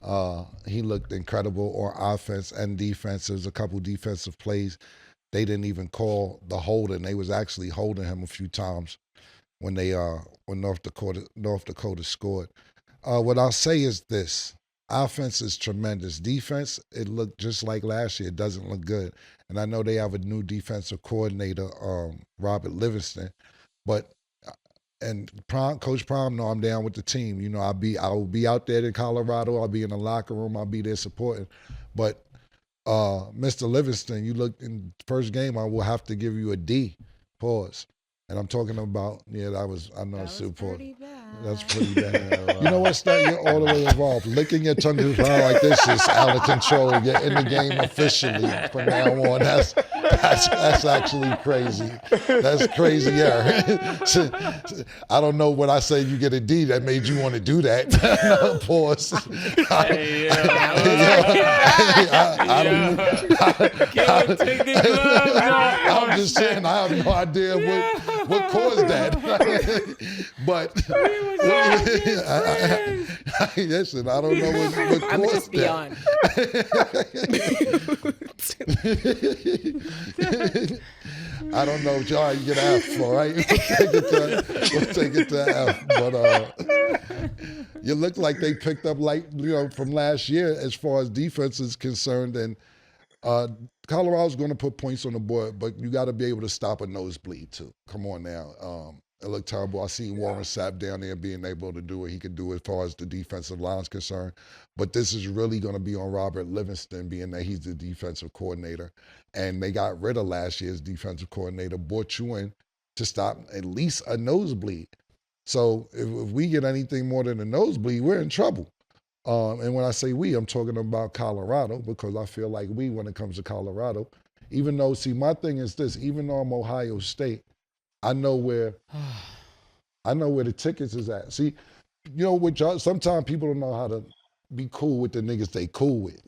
Yeah. He looked incredible on offense and defense. There was a couple defensive plays. They didn't even call the holding. They was actually holding him a few times when North Dakota scored. What I'll say is this. Offense is tremendous. Defense, it looked just like last year. It doesn't look good. And I know they have a new defensive coordinator, Robert Livingston. But Coach Prime, no, I'm down with the team. You know, I will be out there in Colorado. I'll be in the locker room. I'll be there supporting. But Mr. Livingston, you look in the first game, I will have to give you a D. Pause. And I'm talking about, I know it's super important. That's pretty bad. You know what's that? You're all the way involved. Licking your tongue to the ground like this is out of control. You're in the game officially from now on. That's actually crazy. That's crazy. Yeah. I don't know when I say you get a D that made you want to do that. Pause. I'm just saying I have no idea what caused that. But listen, I don't know what I'm caused just beyond. I don't know, John. You get an F, all right? We'll take it to F. But you look like they picked up from last year as far as defense is concerned, and Colorado's going to put points on the board, but you got to be able to stop a nosebleed too. Come on now. It looked terrible. I seen Warren Sapp down there being able to do what he could do as far as the defensive line's concerned. But this is really going to be on Robert Livingston, being that he's the defensive coordinator. And they got rid of last year's defensive coordinator, brought you in to stop at least a nosebleed. So if we get anything more than a nosebleed, we're in trouble. And when I say we, I'm talking about Colorado, because I feel like when it comes to Colorado, even though, my thing is this, even though I'm Ohio State, I know where the tickets is at. See, with y'all, sometimes people don't know how to be cool with the niggas they cool with.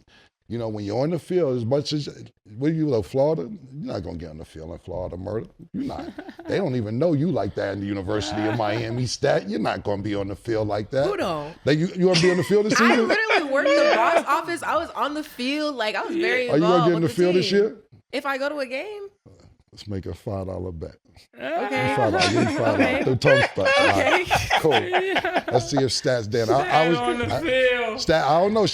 You know, when you're on the field, as much as, what you like, Florida? You're not going to get on the field in Florida, murder. You're not. They don't even know you like that in the University of Miami stat. You're not going to be on the field like that. Who don't? You want to be on the field this I season? literally worked the box office. I was on the field. Like, I was very Are involved. you going to get in the with field team. this year? If I go to a game? Let's make a $5 bet. Okay. $5. The tongue stuff. Okay. Cool. Let's see if Stats Dan. On the field. Stat, I don't know.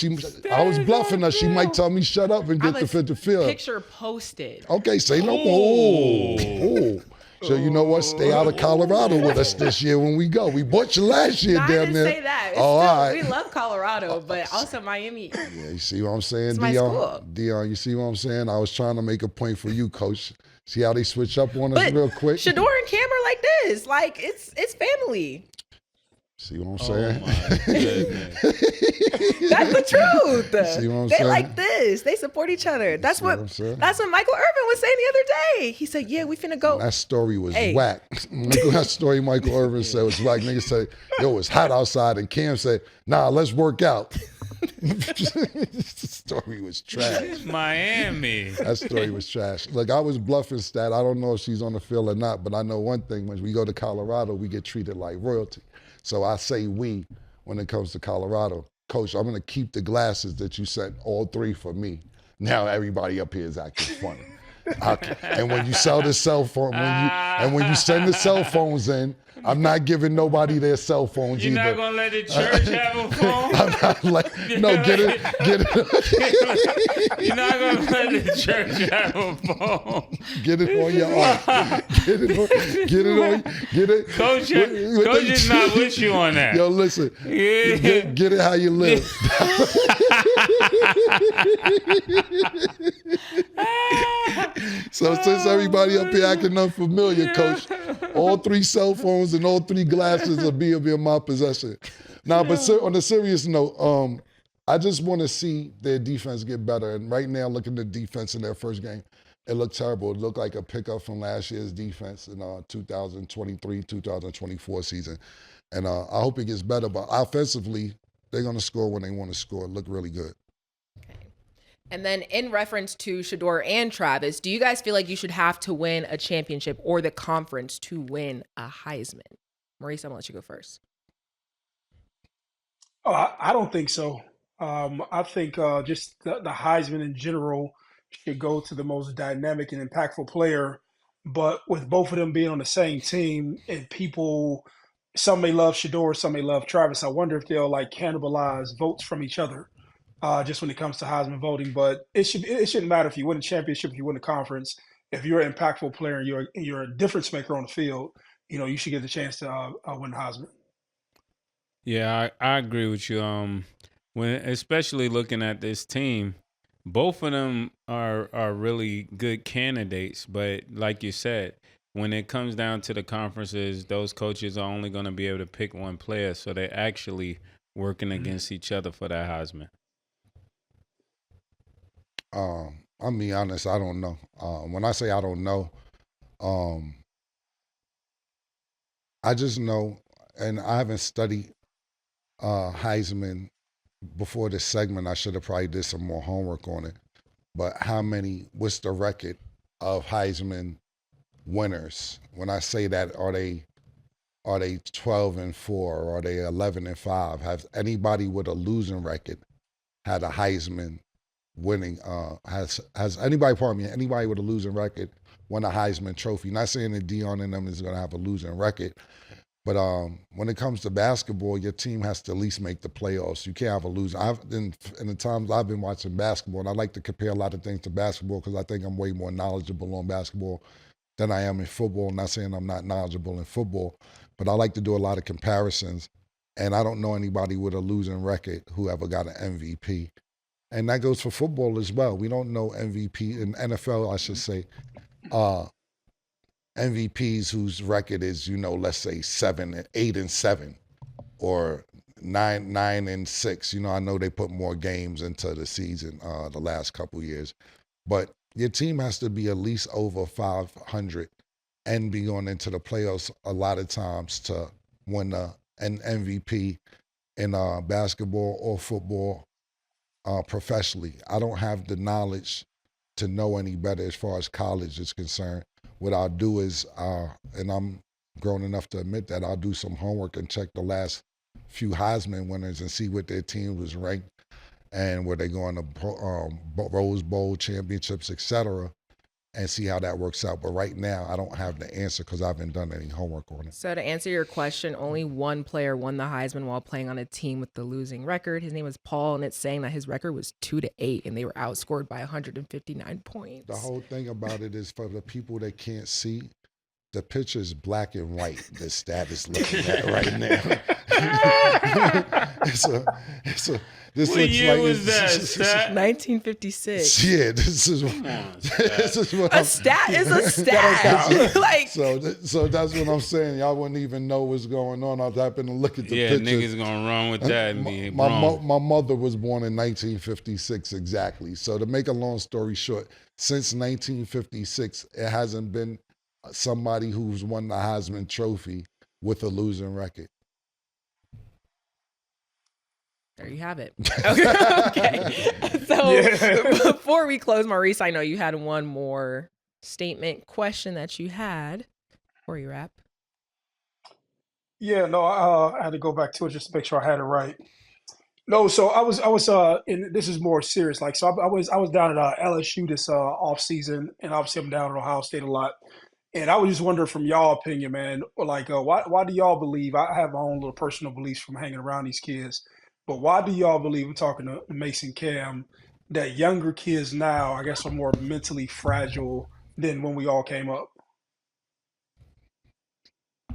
I was bluffing her. She might tell me shut up and get the fifth field. Picture posted. Okay, say no more. Oh. So you know what? Stay out of Colorado with us this year when we go. We bought you last year No, I down didn't there. say that. It's All still, right. We love Colorado, but also Miami. Yeah, you see what I'm saying, It's my school. Dion, you see what I'm saying? I was trying to make a point for you, Coach. See how they switch up on us real quick? Shador and Cam are like this. Like, it's family. See what I'm saying? My goodness. That's the truth. See what I'm They saying? like this. They support each other. That's see what what I'm saying? that's what Michael Irvin was saying the other day. He said, "Yeah, we finna go." That story was Hey. whack. That story Michael Irvin said was whack. Niggas said, yo, it's hot outside. And Cam said, nah, let's work out. The story was trash. Miami. That story was trash. Look, I was bluffing Stat. I don't know if she's on the field or not, but I know one thing. When we go to Colorado, we get treated like royalty. So I say we when it comes to Colorado. Coach, I'm going to keep the glasses that you sent, all 3 for me. Now everybody up here is acting funny. And when you sell the cell phone, when you send the cell phones in, I'm not giving nobody their cell phones You're either. not gonna let the church have a phone? I'm not no, get it. You're not gonna let the church have a phone. Get it on your arm. Get it. Coach is not with you on that. Yo, listen. Yeah. Get it how you live. So since everybody up here acting unfamiliar, Coach, all 3 cell phones and all 3 glasses will be in my possession. Now, but on a serious note, I just want to see their defense get better. And right now, looking at the defense in their first game, it looked terrible. It looked like a pickup from last year's defense in 2023, 2024 season. And I hope it gets better. But offensively, they're going to score when they want to score. Look really good. And then in reference to Shador and Travis, do you guys feel like you should have to win a championship or the conference to win a Heisman? Maurice, I'm going to let you go first. Oh, I don't think so. I think just the Heisman in general should go to the most dynamic and impactful player. But with both of them being on the same team and people, some may love Shador, some may love Travis, I wonder if they'll like cannibalize votes from each other just when it comes to Heisman voting. But it shouldn't matter if you win a championship, if you win a conference. If you're an impactful player and you're a difference maker on the field, you should get the chance to win the Heisman. Yeah, I agree with you. When especially looking at this team, both of them are really good candidates. But like you said, when it comes down to the conferences, those coaches are only going to be able to pick one player, so they're actually working against each other for that Heisman. I'll be honest, I don't know. When I say I don't know, I just know, and I haven't studied Heisman before this segment. I should have probably did some more homework on it. But what's the record of Heisman winners? When I say that, are they 12-4 or are they 11-5? Has anybody with a losing record had a Heisman winning? Has anybody with a losing record won a Heisman trophy? Not saying that Dion and them is going to have a losing record, but when it comes to basketball, your team has to at least make the playoffs. You can't have a loser. In the times I've been watching basketball, and I like to compare a lot of things to basketball because I think I'm way more knowledgeable on basketball than I am in football. Not saying I'm not knowledgeable in football, but I like to do a lot of comparisons. And I don't know anybody with a losing record who ever got an MVP. And that goes for football as well. We don't know MVP in NFL, I should say. MVPs whose record is, let's say 8-7 or 9-6. I know they put more games into the season the last couple years, but your team has to be at least over 500 and be going into the playoffs a lot of times to win an MVP in basketball or football professionally. I don't have the knowledge to know any better as far as college is concerned. What I'll do is, and I'm grown enough to admit that, I'll do some homework and check the last few Heisman winners and see what their team was ranked and where they going to Rose Bowl championships, etc., and see how that works out. But right now, I don't have the answer because I haven't done any homework on it. So to answer your question, only one player won the Heisman while playing on a team with the losing record. His name was Paul, and it's saying that his record was 2-8, and they were outscored by 159 points. The whole thing about it is, for the people that can't see, the picture is black and white. The stat is looking at right now. This What looks year like was that, Stat? 1956. Yeah, this is what A stat is a stat. Like, so that's what I'm saying. Y'all wouldn't even know what's going on. I'll happen to look at the Yeah, pictures. niggas gonna run with that and be My wrong. mother was born in 1956 exactly. So to make a long story short, since 1956, it hasn't been somebody who's won the Heisman Trophy with a losing record. there you have it. Okay. So before we close, Maurice, I know you had one more statement question that you had before you wrap. Yeah, no, I had to go back to it just to make sure I had it right. No, so I was, and this is more serious. Like, so I was down at LSU this off season, and obviously I'm down at Ohio State a lot. And I was just wondering, from y'all opinion, man, like, why do y'all believe? I have my own little personal beliefs from hanging around these kids, but why do y'all believe? I'm talking to Mason Cam, that younger kids now, I guess, are more mentally fragile than when we all came up.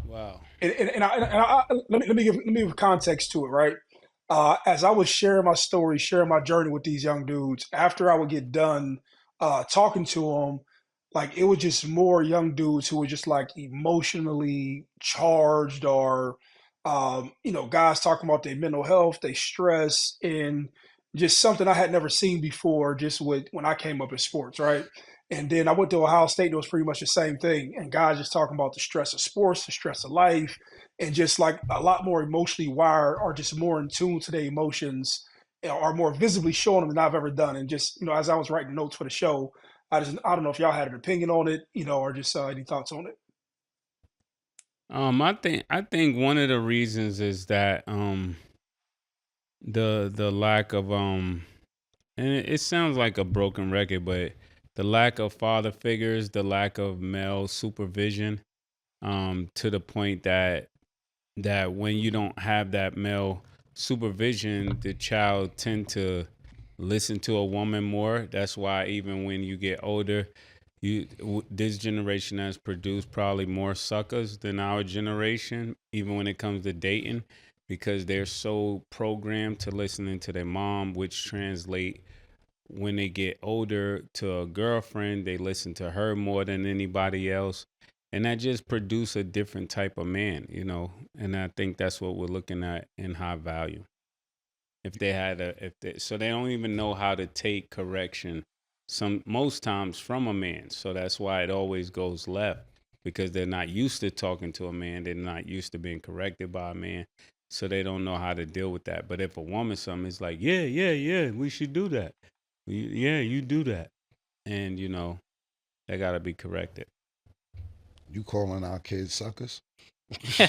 Wow. Let me give context to it, right? As I was sharing my story, sharing my journey with these young dudes, after I would get done talking to them, like, it was just more young dudes who were just like emotionally charged, or guys talking about their mental health, their stress, and just something I had never seen before, just with when I came up in sports, right? And then I went to Ohio State, and it was pretty much the same thing. And guys just talking about the stress of sports, the stress of life, and just like a lot more emotionally wired, or just more in tune to their emotions, are more visibly showing them than I've ever done. And just, as I was writing notes for the show, I don't know if y'all had an opinion on it, or just any thoughts on it. I think one of the reasons is that the lack of and it sounds like a broken record, but the lack of father figures, the lack of male supervision, to the point that when you don't have that male supervision, the child tend to listen to a woman more. That's why even when you get older, this generation has produced probably more suckers than our generation, even when it comes to dating, because they're so programmed to listening to their mom, which translate when they get older to a girlfriend, they listen to her more than anybody else. And that just produce a different type of man, and I think that's what we're looking at in High Value. So they don't even know how to take correction most times from a man. So that's why it always goes left, because they're not used to talking to a man. They're not used to being corrected by a man. So they don't know how to deal with that. But if a woman something, it's like, yeah, we should do that. Yeah, you do that. And, they got to be corrected. You calling our kids suckers? Damn.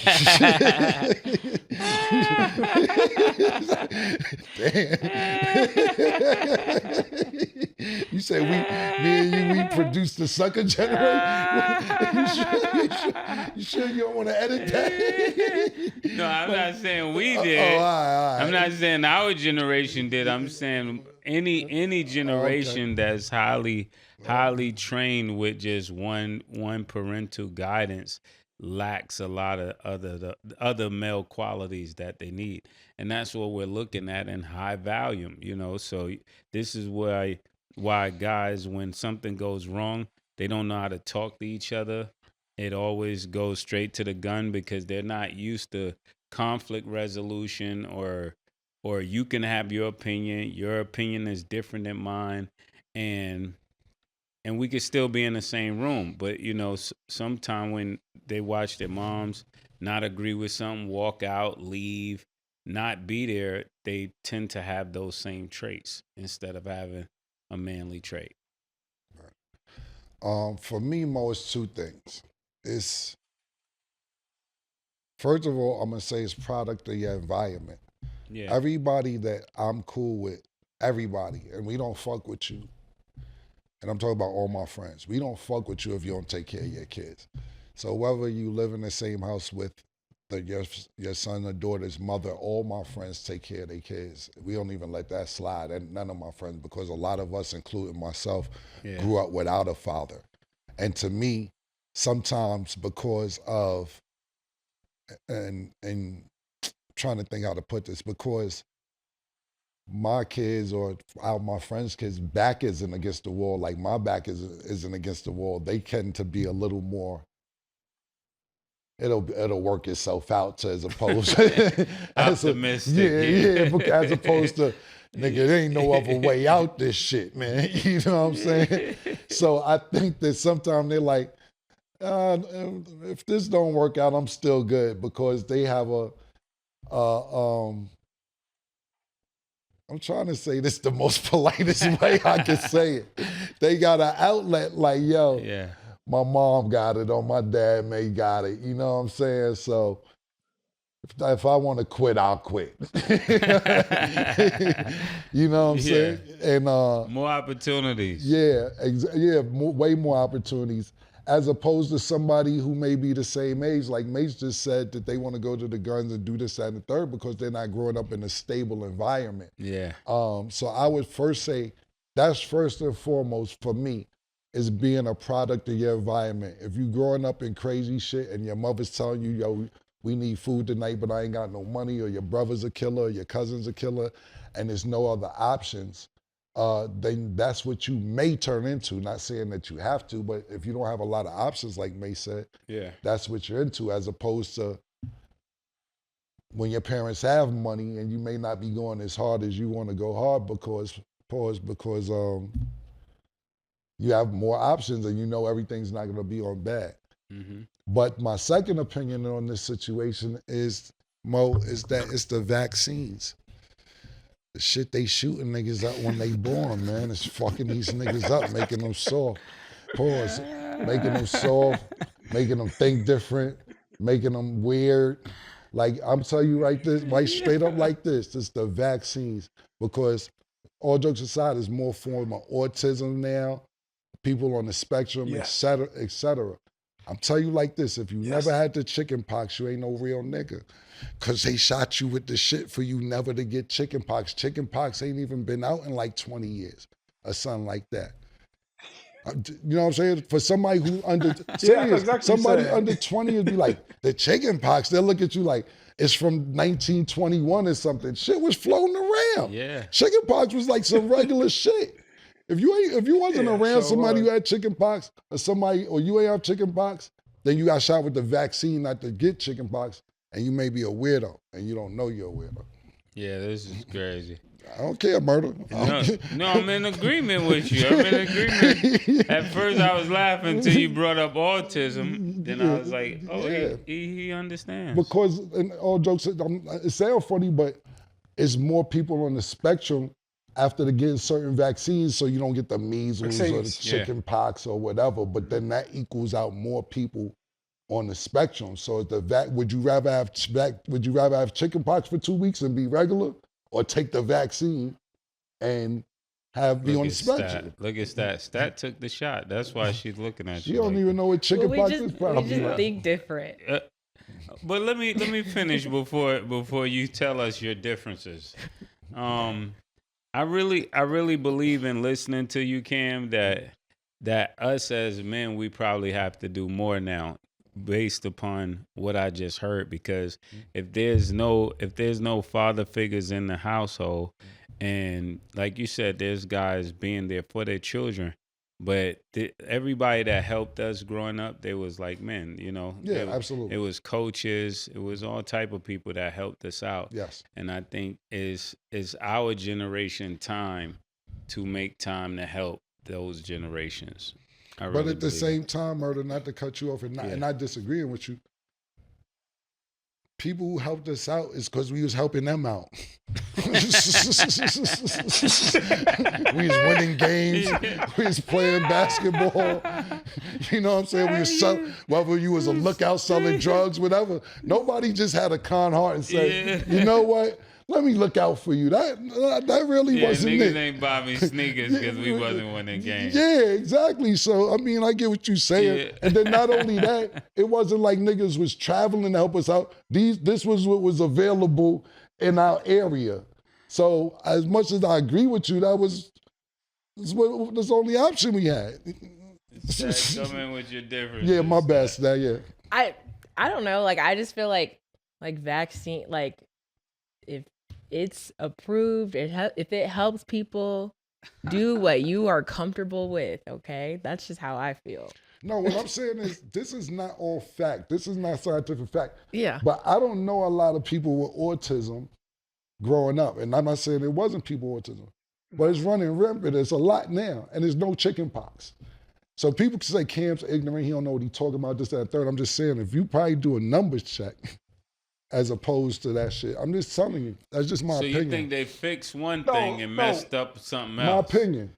You say me and you produced the sucker generation? You sure you don't want to edit that? No, I'm not saying we did. All right. I'm not saying our generation did. I'm saying any generation that's highly trained with just one parental guidance lacks a lot of other male qualities that they need. And that's what we're looking at in High Value, So this is why guys, when something goes wrong, they don't know how to talk to each other. It always goes straight to the gun, because they're not used to conflict resolution, or you can have your opinion is different than mine, and we could still be in the same room. But, sometime when they watch their moms not agree with something, walk out, leave, not be there, they tend to have those same traits instead of having a manly trait. For me, Mo, it's two things. It's, first of all, I'm gonna say it's product of your environment. Yeah. Everybody that I'm cool with, everybody, and we don't fuck with you. And I'm talking about all my friends. We don't fuck with you if you don't take care of your kids. So whether you live in the same house with your son or daughter's mother, all my friends take care of their kids. We don't even let that slide, and none of my friends, because a lot of us, including myself, grew up without a father. And to me, sometimes because of, and trying to think how to put this, because my kids or my friends' kids' back isn't against the wall, like my back isn't against the wall, they tend to be a little more, it'll work itself out to, as opposed optimistic. As opposed to, nigga, there ain't no other way out this shit, man. You know what I'm saying? So I think that sometimes they're like, if this don't work out, I'm still good, because they have I'm trying to say this the most politest way I can say it. They got an outlet like, yo, my mom got it or my dad may got it. You know what I'm saying? So if I want to quit, I'll quit. You know what I'm saying? And more opportunities. Way more opportunities, as opposed to somebody who may be the same age. Like Mase just said, that they want to go to the guns and do this, that, and the third, because they're not growing up in a stable environment. Yeah. So I would first say that's first and foremost for me, is being a product of your environment. If you growing up in crazy shit and your mother's telling you, yo, we need food tonight, but I ain't got no money, or your brother's a killer, or your cousin's a killer, and there's no other options, then that's what you may turn into. Not saying that you have to, but if you don't have a lot of options, like May said, that's what you're into, as opposed to when your parents have money and you may not be going as hard as you want to go hard because you have more options and you know everything's not going to be on bad. Mm-hmm. But my second opinion on this situation is, Mo, is that it's the vaccines. The shit they shooting niggas up when they born, man. It's fucking these niggas up, making them soft. Pause. Making them soft, making them think different, making them weird. Like, I'm telling you right straight up like this, it's the vaccines. Because all jokes aside, there's more form of autism now, people on the spectrum, et cetera, et cetera. I'm telling you like this, if you never had the chicken pox, you ain't no real nigga. Cause they shot you with the shit for you never to get chicken pox. Chicken pox ain't even been out in like 20 years or something like that. You know what I'm saying? For somebody who under, serious, exactly somebody under 20 would be like, the chicken pox, they'll look at you like, it's from 1921 or something. Shit was floating around. Yeah. Chicken pox was like some regular shit. If you wasn't around somebody who had chicken pox or you ain't have chicken pox, then you got shot with the vaccine not to get chicken pox, and you may be a weirdo and you don't know you're a weirdo. Yeah, this is crazy. I don't care, murder. No, I'm in agreement with you. I'm in agreement. At first I was laughing until you brought up autism. Then I was like, oh, he understands. Because, and all jokes, it sounds funny, but it's more people on the spectrum after they getting certain vaccines, so you don't get the measles or the chicken pox or whatever, but then that equals out more people on the spectrum. So would you rather have chicken pox for 2 weeks and be regular, or take the vaccine and be on the spectrum? Look at Stat. Stat took the shot. That's why she's looking at you. She don't even know what chicken pox is. Probably we just think different. But let me finish before you tell us your differences. I really believe in listening to you, Cam, that us as men, we probably have to do more now based upon what I just heard, because if there's no father figures in the household, and like you said, there's guys being there for their children, but everybody that helped us growing up, they was like men, you know. Yeah, absolutely. It was coaches, it was all type of people that helped us out. Yes. And I think is our generation time to make time to help those generations. But at the same time, Murder, not to cut you off and not disagreeing with you, people who helped us out is because we was helping them out. We was winning games. We was playing basketball. You know what I'm saying? We was whether you was a lookout selling drugs, whatever. Nobody just had a kind heart and said, you know what? Let me look out for you. That really wasn't niggas it. ain't buy me sneakers because we wasn't winning games. Yeah, exactly. So, I mean, I get what you're saying. Yeah. And then not only that, it wasn't like niggas was traveling to help us out. This was what was available in our area. So, as much as I agree with you, that's the only option we had. Come in with your differences. Yeah, my bad, Stat, yeah. I don't know. Like, I just feel like vaccine, like, if it's approved, if it helps people, do what you are comfortable with, okay? That's just how I feel. No, what I'm saying is this is not all fact. This is not scientific fact. Yeah. But I don't know a lot of people with autism growing up. And I'm not saying it wasn't people with autism, but it's running rampant. It's a lot now, and there's no chicken pox. So people can say Cam's ignorant, he don't know what he's talking about, this, that, and third. I'm just saying, if you probably do a numbers check as opposed to that shit, I'm just telling you, that's just my opinion. So you think they fixed one thing and messed up something else?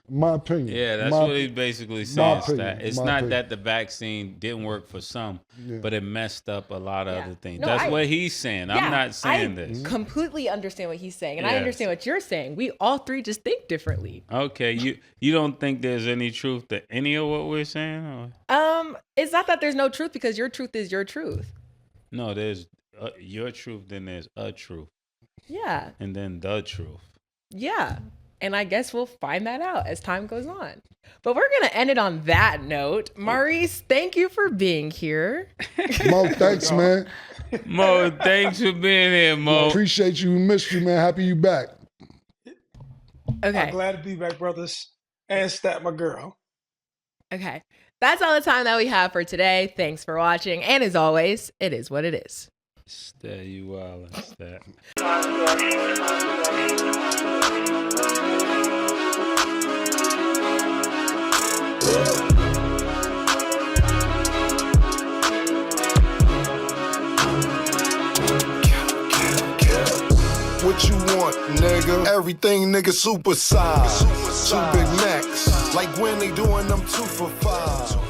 My opinion. Yeah, that's what he's basically saying. It's not opinion. that the vaccine didn't work for some, but it messed up a lot of other things. No, That's what he's saying. I'm not saying this. I completely understand what he's saying, and I understand what you're saying. We all three just think differently. Okay, you don't think there's any truth to any of what we're saying? Or? It's not that there's no truth, because your truth is your truth. No, there's your truth, then there's a truth. Yeah. And then the truth. Yeah. And I guess we'll find that out as time goes on. But we're going to end it on that note. Maurice, thank you for being here. Mo, thanks, man. Mo, thanks for being here, Mo. Appreciate you. We missed you, man. Happy you back. Okay. I'm glad to be back, brothers. And Stat, my girl. Okay. That's all the time that we have for today. Thanks for watching. And as always, it is what it is. Stat, you wildin', Stat. What you want, nigga? Everything, nigga, super size. Two big necks, like when they doing them 2 for $5.